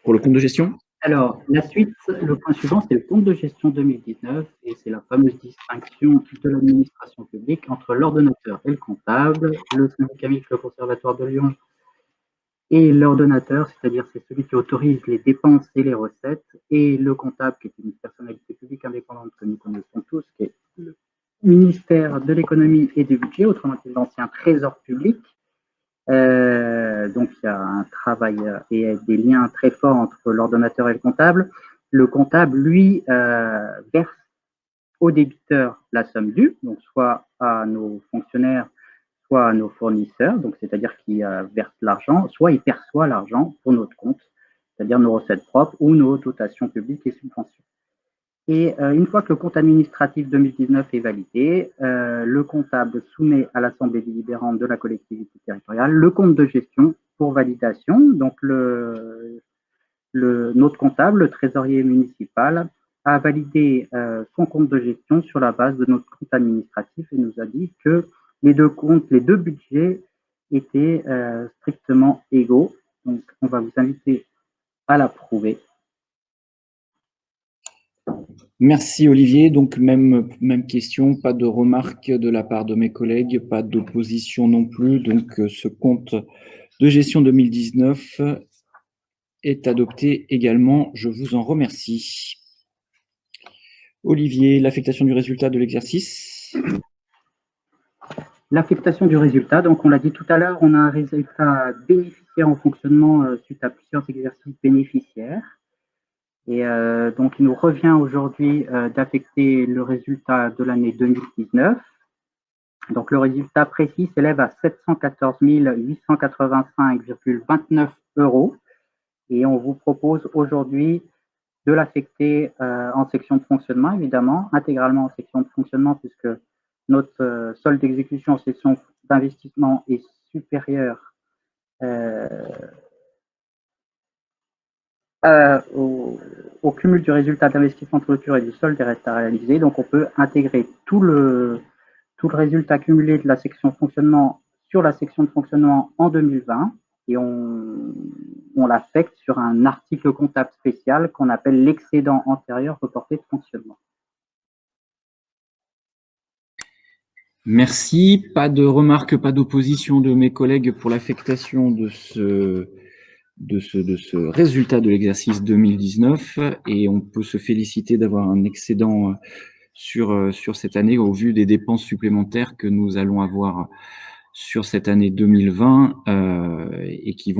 compte de gestion. Alors, la suite, le point suivant, c'est le compte de gestion 2019 et c'est la fameuse distinction de l'administration publique entre l'ordonnateur et le comptable, le syndicat mixte, le Conservatoire de Lyon et l'ordonnateur, c'est-à-dire c'est celui qui autorise les dépenses et les recettes, et le comptable, qui est une personnalité publique indépendante que nous connaissons tous, qui est le ministère de l'économie et du budget, autrement dit l'ancien trésor public. Donc il y a un travail et des liens très forts entre l'ordonnateur et le comptable. Le comptable, lui, verse au débiteur la somme due, donc soit à nos fonctionnaires, soit à nos fournisseurs, donc c'est-à-dire qu'il verse l'argent, soit il perçoit l'argent pour notre compte, c'est-à-dire nos recettes propres ou nos dotations publiques et subventions. Et une fois que le compte administratif 2019 est validé, le comptable soumet à l'Assemblée délibérante de la collectivité territoriale le compte de gestion pour validation. Donc notre comptable, le trésorier municipal, a validé son compte de gestion sur la base de notre compte administratif et nous a dit que les deux budgets étaient strictement égaux. Donc, on va vous inviter à l'approuver. Merci Olivier. Donc, même question, pas de remarques de la part de mes collègues, pas d'opposition non plus. Donc, ce compte de gestion 2019 est adopté également. Je vous en remercie. Olivier, l'affectation du résultat de l'exercice. L'affectation du résultat, donc on l'a dit tout à l'heure, on a un résultat bénéficiaire en fonctionnement suite à plusieurs exercices bénéficiaires. Et donc il nous revient aujourd'hui d'affecter le résultat de l'année 2019. Donc le résultat précis s'élève à 714 885,29 €. Et on vous propose aujourd'hui de l'affecter en section de fonctionnement, évidemment, intégralement en section de fonctionnement, puisque notre solde d'exécution en section d'investissement est supérieur au cumul du résultat d'investissement de clôture et du solde des restes à réaliser. Donc, on peut intégrer tout le résultat cumulé de la section de fonctionnement sur la section de fonctionnement en 2020 et on l'affecte sur un article comptable spécial qu'on appelle l'excédent antérieur reporté de fonctionnement. Merci. Pas de remarques, pas d'opposition de mes collègues pour l'affectation de ce résultat de l'exercice 2019 et on peut se féliciter d'avoir un excédent sur cette année au vu des dépenses supplémentaires que nous allons avoir sur cette année 2020 et qui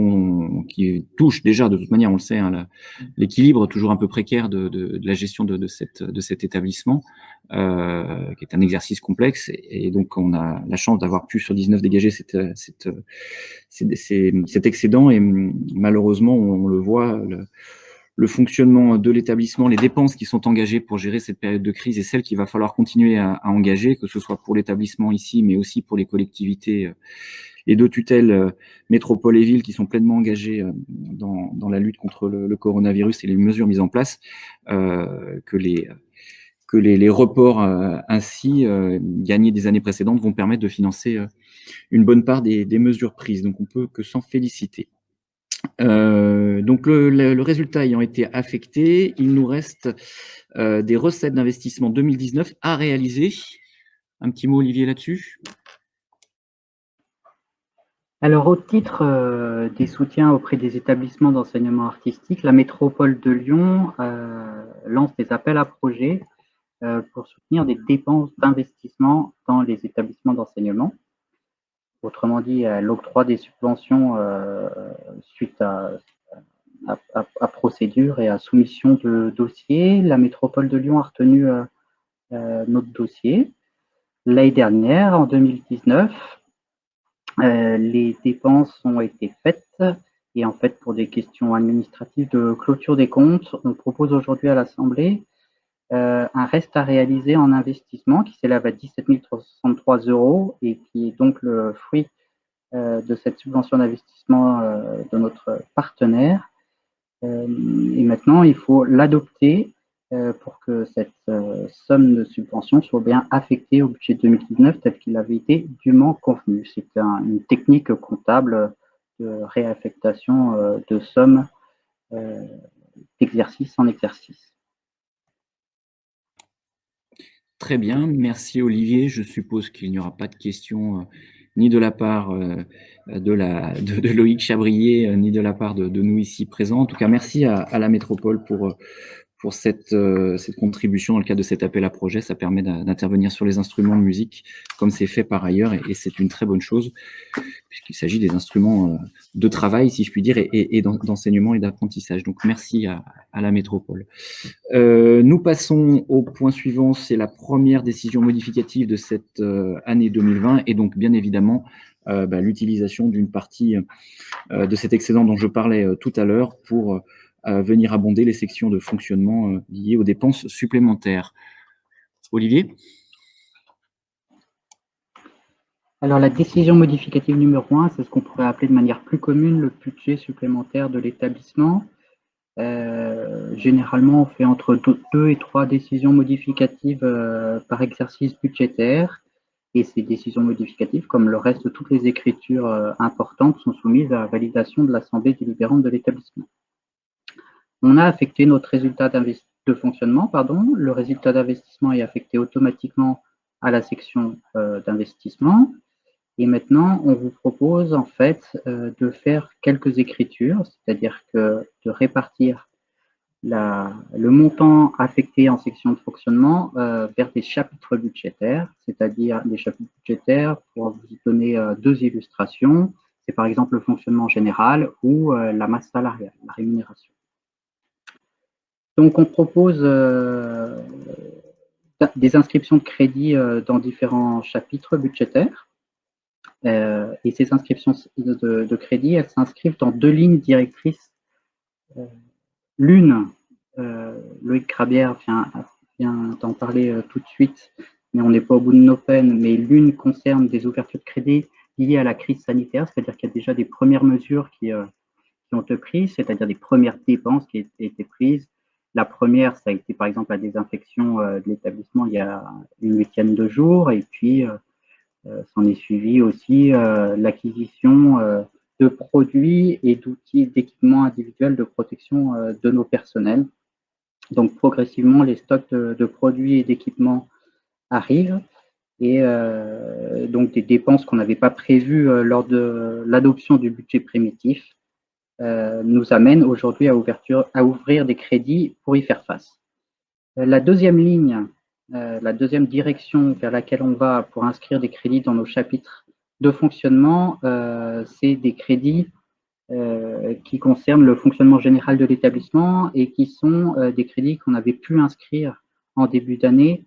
touchent déjà de toute manière, on le sait, l'équilibre toujours un peu précaire de la gestion de cet établissement, qui est un exercice complexe et donc on a la chance d'avoir pu sur 19 dégager cet excédent et malheureusement on le voit, le fonctionnement de l'établissement, les dépenses qui sont engagées pour gérer cette période de crise et celles qu'il va falloir continuer à engager, que ce soit pour l'établissement ici, mais aussi pour les collectivités et de tutelle métropole et ville qui sont pleinement engagées dans la lutte contre le coronavirus et les mesures mises en place, que les reports ainsi gagnés des années précédentes vont permettre de financer une bonne part des mesures prises. Donc, on peut que s'en féliciter. Donc, le résultat ayant été affecté, il nous reste des recettes d'investissement 2019 à réaliser. Un petit mot, Olivier, là-dessus? Alors, au titre des soutiens auprès des établissements d'enseignement artistique, la métropole de Lyon lance des appels à projets pour soutenir des dépenses d'investissement dans les établissements d'enseignement. Autrement dit, l'octroi des subventions suite à procédure et à soumission de dossier. La métropole de Lyon a retenu notre dossier. L'année dernière, en 2019, les dépenses ont été faites et en fait, pour des questions administratives de clôture des comptes, on propose aujourd'hui à l'Assemblée un reste à réaliser en investissement qui s'élève à 17 363 € et qui est donc le fruit de cette subvention d'investissement de notre partenaire. Et maintenant, il faut l'adopter pour que cette somme de subvention soit bien affectée au budget 2019 tel qu'il avait été dûment convenu. C'est une technique comptable de réaffectation de sommes d'exercice en exercice. Très bien, merci Olivier. Je suppose qu'il n'y aura pas de questions ni de la part de Loïc Chabrier, ni de la part de nous ici présents. En tout cas, merci à la métropole pour cette contribution dans le cadre de cet appel à projet. Ça permet d'intervenir sur les instruments de musique, comme c'est fait par ailleurs, et c'est une très bonne chose, puisqu'il s'agit des instruments de travail, si je puis dire, et d'enseignement et d'apprentissage. Donc, merci à la métropole. Nous passons au point suivant, c'est la première décision modificative de cette année 2020, et donc, bien évidemment, l'utilisation d'une partie de cet excédent dont je parlais tout à l'heure pour venir abonder les sections de fonctionnement liées aux dépenses supplémentaires. Olivier? Alors, la décision modificative numéro 1, c'est ce qu'on pourrait appeler de manière plus commune le budget supplémentaire de l'établissement. Généralement, on fait entre 2 et 3 décisions modificatives par exercice budgétaire. Et ces décisions modificatives, comme le reste de toutes les écritures importantes, sont soumises à la validation de l'Assemblée délibérante de l'établissement. On a affecté notre résultat de fonctionnement, le résultat d'investissement est affecté automatiquement à la section d'investissement. Et maintenant, on vous propose en fait de faire quelques écritures, c'est-à-dire que de répartir le montant affecté en section de fonctionnement vers des chapitres budgétaires, c'est-à-dire des chapitres budgétaires, pour vous donner 2 illustrations, c'est par exemple le fonctionnement général ou la masse salariale, la rémunération. Donc, on propose des inscriptions de crédit dans différents chapitres budgétaires. Et ces inscriptions de crédit, elles s'inscrivent dans 2 lignes directrices. L'une, Loïc Crabière vient d'en parler tout de suite, mais on n'est pas au bout de nos peines, mais l'une concerne des ouvertures de crédit liées à la crise sanitaire, c'est-à-dire qu'il y a déjà des premières mesures qui ont été prises, c'est-à-dire des premières dépenses qui ont été prises. La première, ça a été par exemple la désinfection de l'établissement il y a une 8e de jour, et puis s'en est suivi aussi l'acquisition de produits et d'outils d'équipement individuel de protection de nos personnels. Donc progressivement, les stocks de produits et d'équipements arrivent, et donc des dépenses qu'on n'avait pas prévues lors de l'adoption du budget primitif nous amène aujourd'hui à ouvrir des crédits pour y faire face. La deuxième ligne, la deuxième direction vers laquelle on va pour inscrire des crédits dans nos chapitres de fonctionnement, c'est des crédits qui concernent le fonctionnement général de l'établissement et qui sont des crédits qu'on avait pu inscrire en début d'année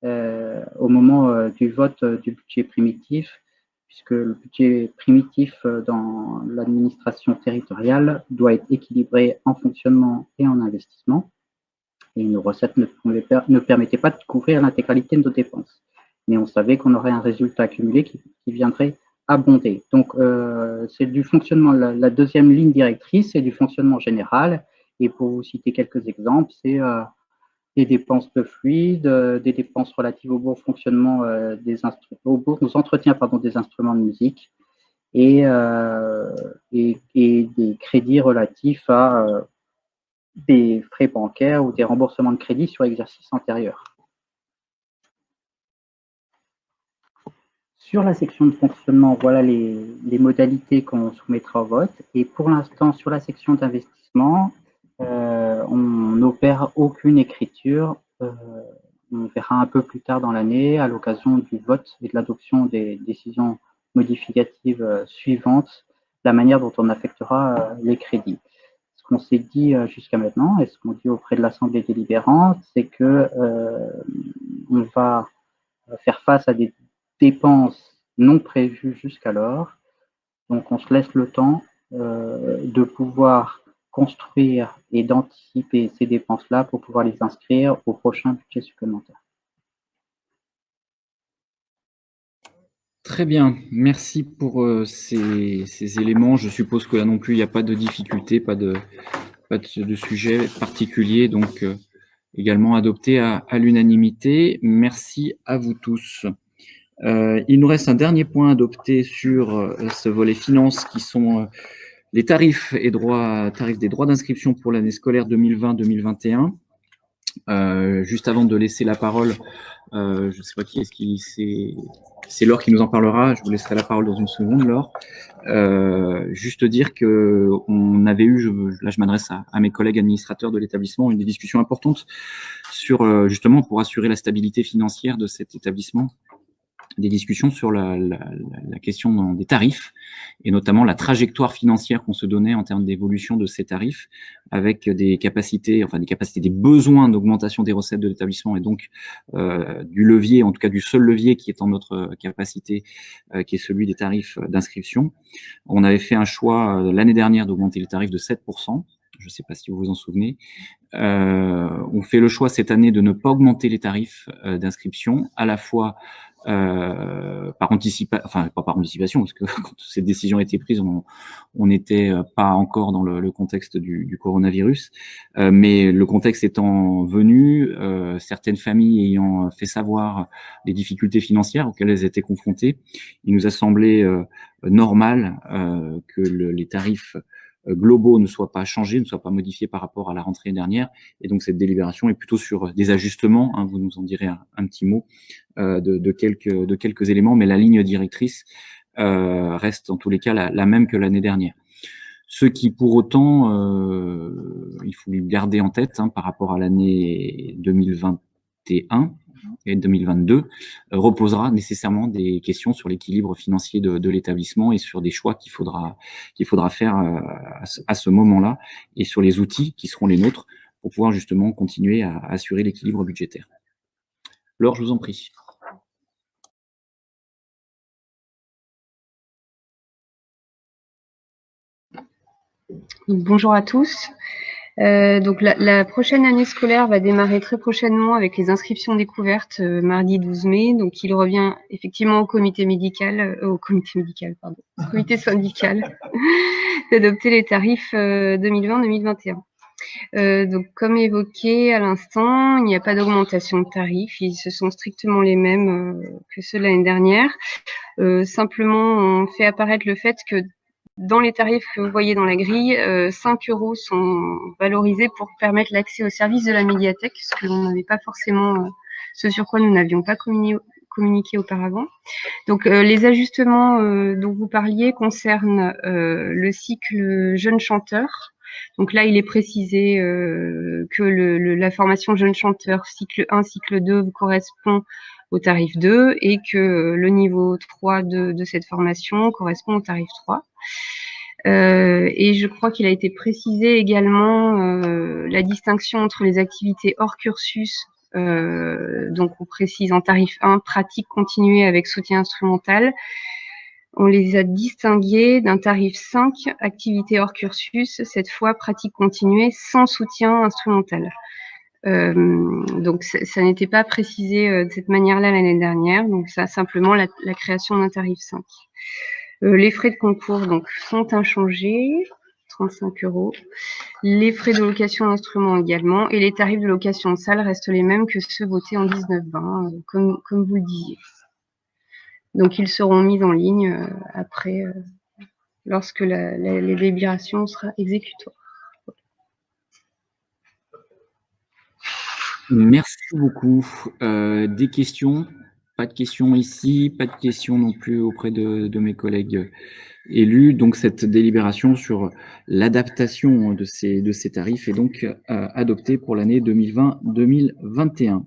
au moment du vote du budget primitif, puisque le budget primitif dans l'administration territoriale doit être équilibré en fonctionnement et en investissement. Et nos recettes ne permettaient pas de couvrir l'intégralité de nos dépenses. Mais on savait qu'on aurait un résultat accumulé qui viendrait abonder. Donc, c'est du fonctionnement, la deuxième ligne directrice, c'est du fonctionnement général. Et pour vous citer quelques exemples, c'est des dépenses de fluide, des dépenses relatives au bon fonctionnement au bon entretien des instruments de musique et des crédits relatifs à des frais bancaires ou des remboursements de crédits sur exercices antérieurs. Sur la section de fonctionnement, voilà les modalités qu'on soumettra au vote. Et pour l'instant, sur la section d'investissement, on n'opère aucune écriture. On verra un peu plus tard dans l'année, à l'occasion du vote et de l'adoption des décisions modificatives suivantes, la manière dont on affectera les crédits. Ce qu'on s'est dit jusqu'à maintenant, et ce qu'on dit auprès de l'Assemblée délibérante, c'est que on va faire face à des dépenses non prévues jusqu'alors. Donc, on se laisse le temps de pouvoir construire et d'anticiper ces dépenses-là pour pouvoir les inscrire au prochain budget supplémentaire. Très bien, merci pour ces éléments. Je suppose que là non plus, il n'y a pas de difficulté, pas de sujet particulier, donc également adopté à l'unanimité. Merci à vous tous. Il nous reste un dernier point adopté sur ce volet finances qui sont les tarifs des droits d'inscription pour l'année scolaire 2020-2021. Juste avant de laisser la parole, je ne sais pas qui est-ce c'est Laure qui nous en parlera. Je vous laisserai la parole dans une seconde, Laure. Juste dire que on avait eu, là je m'adresse à mes collègues administrateurs de l'établissement, une des discussions importantes sur justement pour assurer la stabilité financière de cet établissement, des discussions sur la question des tarifs et notamment la trajectoire financière qu'on se donnait en termes d'évolution de ces tarifs avec des besoins d'augmentation des recettes de l'établissement et donc du levier, en tout cas du seul levier qui est en notre capacité, qui est celui des tarifs d'inscription. On avait fait un choix l'année dernière d'augmenter les tarifs de 7%. Je ne sais pas si vous vous en souvenez. On fait le choix cette année de ne pas augmenter les tarifs d'inscription, à la fois pas par anticipation, parce que quand cette décision a été prise, on n'était pas encore dans le contexte du coronavirus, mais le contexte étant venu, certaines familles ayant fait savoir les difficultés financières auxquelles elles étaient confrontées, il nous a semblé normal que les tarifs globaux ne soient pas changés, ne soient pas modifiés par rapport à la rentrée dernière. Et donc, cette délibération est plutôt sur des ajustements. Vous nous en direz un petit mot de quelques éléments, mais la ligne directrice reste en tous les cas la même que l'année dernière. Ce qui, pour autant, il faut garder en tête par rapport à l'année 2021 et 2022, reposera nécessairement des questions sur l'équilibre financier de l'établissement et sur des choix qu'il faudra faire à ce moment-là et sur les outils qui seront les nôtres pour pouvoir justement continuer à assurer l'équilibre budgétaire. Laure, je vous en prie. Bonjour à tous. Donc la prochaine année scolaire va démarrer très prochainement avec les inscriptions découvertes mardi 12 mai. Donc il revient effectivement au comité syndical d'adopter les tarifs 2020-2021. Donc comme évoqué à l'instant, il n'y a pas d'augmentation de tarifs, ils se sont strictement les mêmes que ceux de l'année dernière. Simplement, on fait apparaître le fait que dans les tarifs que vous voyez dans la grille, 5 € sont valorisés pour permettre l'accès au service de la médiathèque, ce que l'on n'avait pas forcément, ce sur quoi nous n'avions pas communiqué auparavant. Donc les ajustements dont vous parliez concernent le cycle jeune chanteur. Donc là, il est précisé que la formation jeune chanteur cycle 1, cycle 2 correspond au tarif 2 et que le niveau 3 de cette formation correspond au tarif 3. Et je crois qu'il a été précisé également la distinction entre les activités hors cursus. Donc on précise en tarif 1, pratique continuée avec soutien instrumental. On les a distingués d'un tarif 5, activité hors cursus, cette fois pratique continuée sans soutien instrumental. Donc ça n'était pas précisé de cette manière-là l'année dernière, donc ça simplement la création d'un tarif 5. Les frais de concours donc sont inchangés, 35 €. Les frais de location d'instruments également. Et les tarifs de location de salle restent les mêmes que ceux votés en 19-20, comme vous le disiez. Donc, ils seront mis en ligne après, lorsque les délibérations sera exécutoire. Merci beaucoup. Des questions? Pas de questions ici, pas de questions non plus auprès de mes collègues élus. Donc, cette délibération sur l'adaptation de ces tarifs est donc adoptée pour l'année 2020-2021.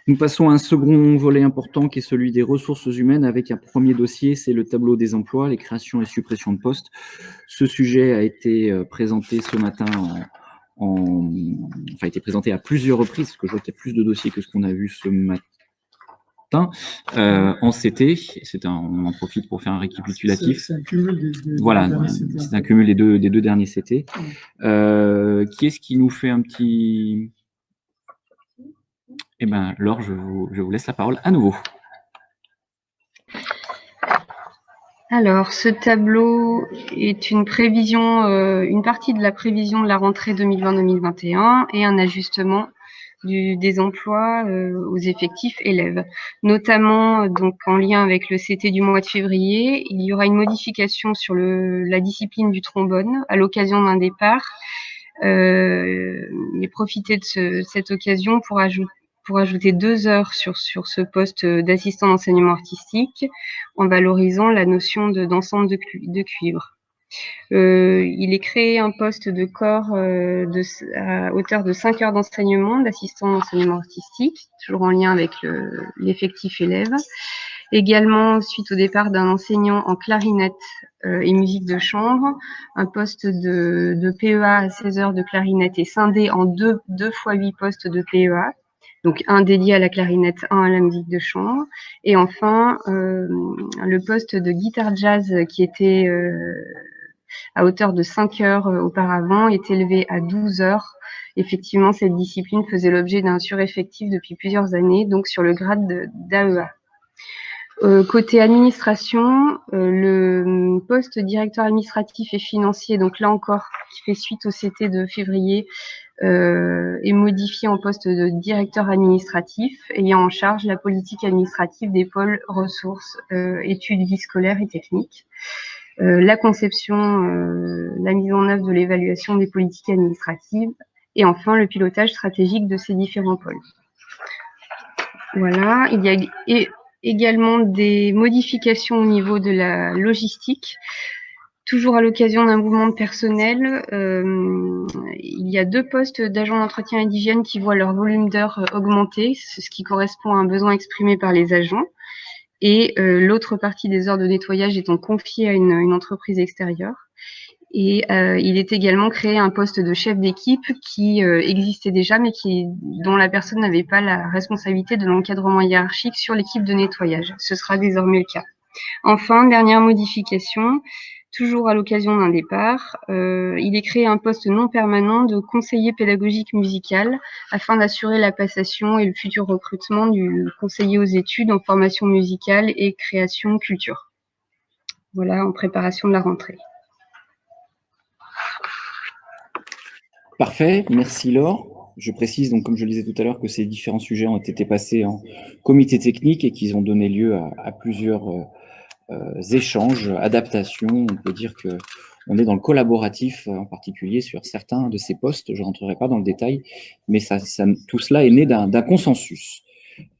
Nous passons à un second volet important qui est celui des ressources humaines avec un premier dossier, c'est le tableau des emplois, les créations et suppressions de postes. Ce sujet a été présenté ce matin a été présenté à plusieurs reprises, parce que je vois qu'il y a plus de dossiers que ce qu'on a vu ce matin. En CT, on en profite pour faire un récapitulatif. C'est un cumul voilà, c'est un cumul des deux derniers CT. Qui est-ce qui nous fait un petit... Eh bien, Laure, je vous laisse la parole à nouveau. Alors, ce tableau est une prévision, une partie de la prévision de la rentrée 2020-2021 et un ajustement des emplois aux effectifs élèves, notamment donc en lien avec le CT du mois de février. Il y aura une modification sur la discipline du trombone à l'occasion d'un départ. Et profiter de cette occasion pour ajouter 2 heures sur ce poste d'assistant d'enseignement artistique en valorisant la notion d'ensemble de cuivre. Il est créé un poste de corps à hauteur de 5 heures d'enseignement d'assistant d'enseignement artistique, toujours en lien avec l'effectif élève. Également, suite au départ d'un enseignant en clarinette et musique de chambre, un poste de PEA à 16 heures de clarinette est scindé en 2 fois 8 postes de PEA. Donc, un dédié à la clarinette, un à la musique de chambre. Et enfin, le poste de guitare jazz qui était à hauteur de 5 heures auparavant est élevé à 12 heures. Effectivement, cette discipline faisait l'objet d'un sureffectif depuis plusieurs années, donc sur le grade d'AEA. Côté administration, le poste directeur administratif et financier, donc là encore, qui fait suite au CT de février, est modifié en poste de directeur administratif, ayant en charge la politique administrative des pôles ressources, études vie scolaire et techniques, la conception, la mise en œuvre de l'évaluation des politiques administratives, et enfin le pilotage stratégique de ces différents pôles. Voilà, il y a également des modifications au niveau de la logistique. Toujours à l'occasion d'un mouvement de personnel, il y a 2 postes d'agents d'entretien et d'hygiène qui voient leur volume d'heures augmenter, ce qui correspond à un besoin exprimé par les agents. Et l'autre partie des heures de nettoyage étant confiée à une entreprise extérieure. Et il est également créé un poste de chef d'équipe qui existait déjà, mais dont la personne n'avait pas la responsabilité de l'encadrement hiérarchique sur l'équipe de nettoyage. Ce sera désormais le cas. Enfin, dernière modification, toujours à l'occasion d'un départ, il est créé un poste non permanent de conseiller pédagogique musical afin d'assurer la passation et le futur recrutement du conseiller aux études en formation musicale et création culture. Voilà, en préparation de la rentrée. Parfait, merci Laure. Je précise, donc, comme je le disais tout à l'heure, que ces différents sujets ont été passés en comité technique et qu'ils ont donné lieu à plusieurs échanges, adaptations. On peut dire qu'on est dans le collaboratif, en particulier sur certains de ces postes. Je ne rentrerai pas dans le détail, mais tout cela est né d'un consensus.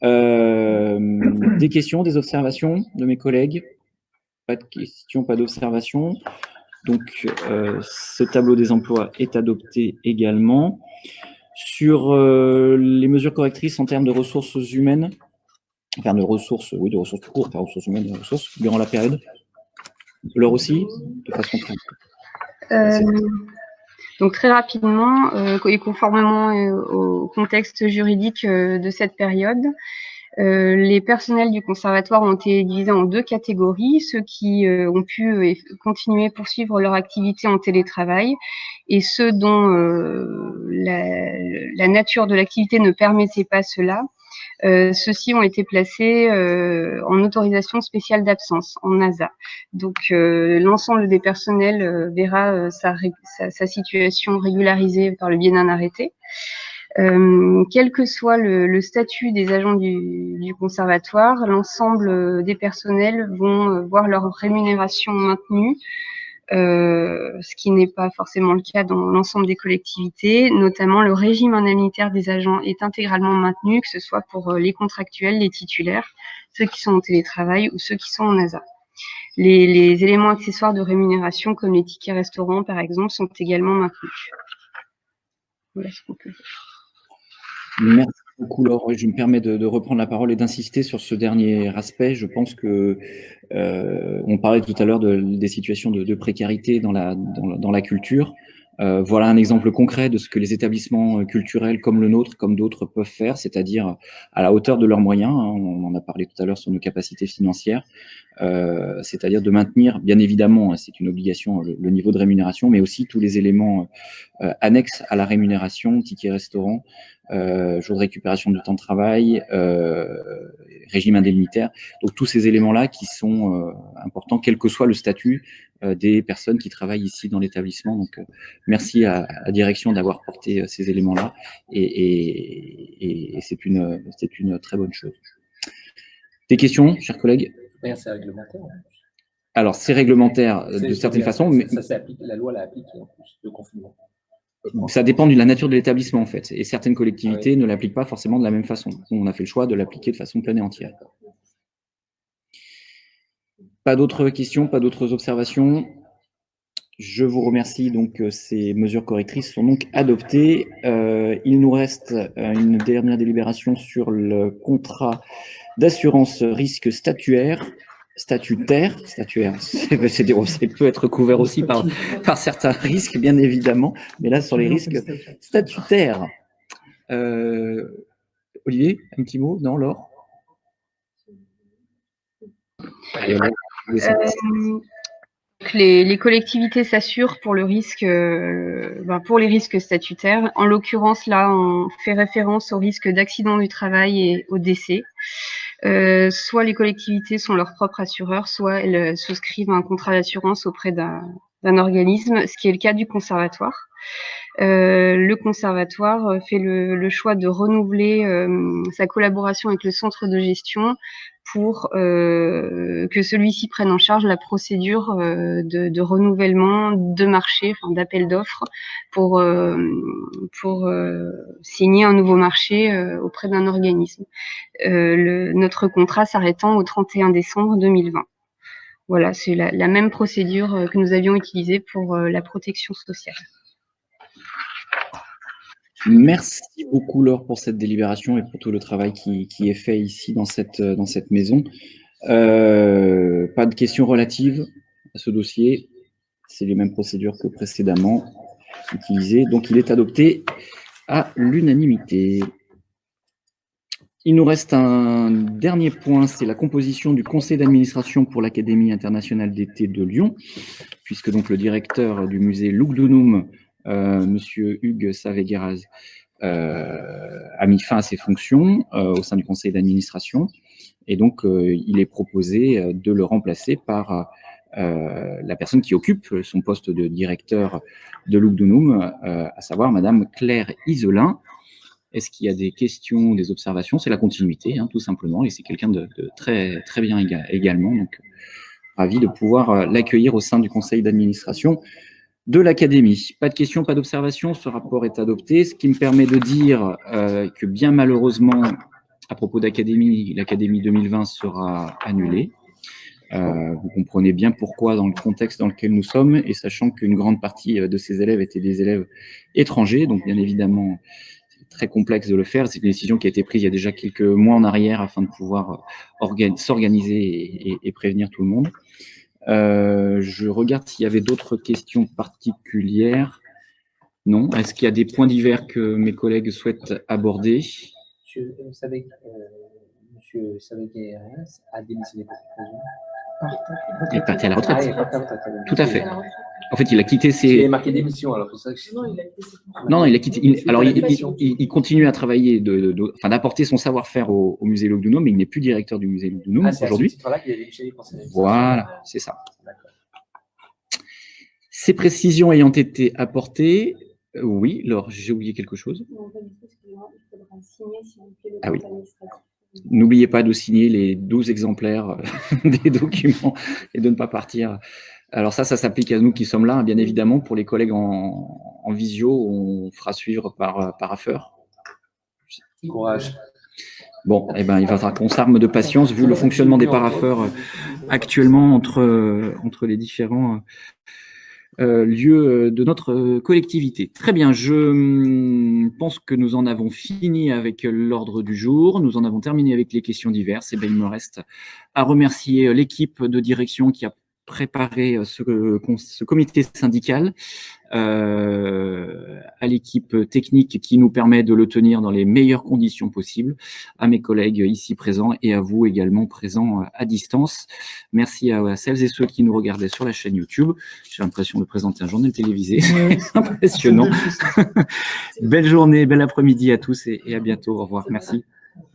Des questions, des observations de mes collègues? Pas de questions, pas d'observations. Donc, ce tableau des emplois est adopté également. Sur les mesures correctrices en termes de ressources humaines, enfin de ressources tout court, enfin ressources humaines, de ressources durant la période, Laure aussi, de façon très... Donc très rapidement, et conformément au contexte juridique de cette période, les personnels du conservatoire ont été divisés en 2 catégories, ceux qui ont pu continuer, poursuivre leur activité en télétravail, et ceux dont la nature de l'activité ne permettait pas cela. Ceux-ci ont été placés en autorisation spéciale d'absence, en ASA. Donc, l'ensemble des personnels verra sa situation régularisée par le biais d'un arrêté. Quel que soit le statut des agents du conservatoire, l'ensemble des personnels vont voir leur rémunération maintenue, ce qui n'est pas forcément le cas dans l'ensemble des collectivités. Notamment, le régime indemnitaire des agents est intégralement maintenu, que ce soit pour les contractuels, les titulaires, ceux qui sont en télétravail ou ceux qui sont en ASA. Les éléments accessoires de rémunération, comme les tickets restaurants, par exemple, sont également maintenus. Voilà ce qu'on peut dire. Merci beaucoup, Laure. Je me permets de reprendre la parole et d'insister sur ce dernier aspect. Je pense que on parlait tout à l'heure des situations de précarité dans la culture. Voilà un exemple concret de ce que les établissements culturels comme le nôtre, comme d'autres, peuvent faire, c'est-à-dire à la hauteur de leurs moyens. On en a parlé tout à l'heure sur nos capacités financières, c'est-à-dire de maintenir, bien évidemment, c'est une obligation, le niveau de rémunération, mais aussi tous les éléments annexes à la rémunération, tickets restaurant, jour de récupération du temps de travail, régime indemnitaire. Donc tous ces éléments-là qui sont importants, quel que soit le statut des personnes qui travaillent ici dans l'établissement. Donc merci à la direction d'avoir porté ces éléments-là et c'est une très bonne chose. Des questions, chers collègues? Rien, c'est réglementaire. Alors c'est réglementaire de certaines façons, mais ça s'applique, la loi l'a appliqué en plus, le confinement. Ça dépend de la nature de l'établissement, en fait. Et certaines collectivités ne l'appliquent pas forcément de la même façon. On a fait le choix de l'appliquer de façon pleine et entière. Pas d'autres questions, pas d'autres observations? Je vous remercie. Donc, ces mesures correctrices sont donc adoptées. Il nous reste une dernière délibération sur le contrat d'assurance risque statutaire, ça peut être couvert aussi par certains risques, bien évidemment, mais là, sur les risques statutaires. Olivier, un petit mot? Non, Laure? Les collectivités s'assurent pour le risque, pour les risques statutaires. En l'occurrence, là, on fait référence au risque d'accident du travail et au décès. Soit les collectivités sont leurs propres assureurs, soit elles souscrivent un contrat d'assurance auprès d'un organisme, ce qui est le cas du conservatoire. Le conservatoire fait le choix de renouveler sa collaboration avec le centre de gestion pour que celui-ci prenne en charge la procédure de renouvellement de marché, enfin d'appel d'offres, pour signer un nouveau marché auprès d'un organisme. Notre contrat s'arrêtant au 31 décembre 2020. Voilà, c'est la même procédure que nous avions utilisée pour la protection sociale. Merci beaucoup, Laure, pour cette délibération et pour tout le travail qui est fait ici dans cette maison. Pas de questions relatives à ce dossier. C'est les mêmes procédures que précédemment utilisées. Donc, il est adopté à l'unanimité. Il nous reste un dernier point, c'est la composition du conseil d'administration pour l'Académie internationale d'été de Lyon, puisque donc le directeur du musée Lugdunum, Monsieur Hugues Savegueras, a mis fin à ses fonctions au sein du conseil d'administration, et donc il est proposé de le remplacer par la personne qui occupe son poste de directeur de Lugdunum, à savoir Madame Claire Iselin. Est-ce qu'il y a des questions, des observations? C'est la continuité, tout simplement, et c'est quelqu'un de très, très bien également, donc ravi de pouvoir l'accueillir au sein du conseil d'administration de l'Académie. Pas de questions, pas d'observations, ce rapport est adopté, ce qui me permet de dire que bien malheureusement, à propos d'Académie, l'Académie 2020 sera annulée. Vous comprenez bien pourquoi dans le contexte dans lequel nous sommes, et sachant qu'une grande partie de ces élèves étaient des élèves étrangers, donc bien évidemment, c'est très complexe de le faire. C'est une décision qui a été prise il y a déjà quelques mois en arrière afin de pouvoir s'organiser et prévenir tout le monde. Je regarde s'il y avait d'autres questions particulières. Non. Est-ce qu'il y a des points divers que mes collègues souhaitent aborder? Monsieur Savegueras a démissionné pour cette raison. Il est parti à la retraite. Ah, il est parti à la retraite. Tout à fait. En fait, il a quitté Il ses... est marqué démission, alors c'est ça que je... Non, il a été sélectionné. Non, il a quitté. Alors, démission. il continue à travailler, d'apporter son savoir-faire au musée Lugdunum, mais il n'est plus directeur du musée Lugdunum Ah, c'est à ce aujourd'hui. titre-là qu'il a démissionné pour ses Voilà, c'est ça. D'accord. Ces précisions ayant été apportées, oui, Laure, j'ai oublié quelque chose. Non, pas du tout, excusez-moi, il faudra signer, s'il vous plaît, le Ah oui. compte administratif. N'oubliez pas de signer les 12 exemplaires des documents et de ne pas partir. Alors ça s'applique à nous qui sommes là, bien évidemment. Pour les collègues en visio, on fera suivre par parapheur. Courage. Bon, eh ben, il faudra qu'on s'arme de patience vu le fonctionnement des parapheurs actuellement entre les différents lieux de notre collectivité. Très bien, je pense que nous en avons fini avec l'ordre du jour. Nous en avons terminé avec les questions diverses. Et bien, il me reste à remercier l'équipe de direction qui a préparé ce comité syndical, à l'équipe technique qui nous permet de le tenir dans les meilleures conditions possibles, à mes collègues ici présents et à vous également présents à distance. Merci à celles et ceux qui nous regardaient sur la chaîne YouTube. J'ai l'impression de présenter un journal télévisé. Ouais. C'est impressionnant. Belle journée, bel après-midi à tous et à bientôt. Au revoir. Merci.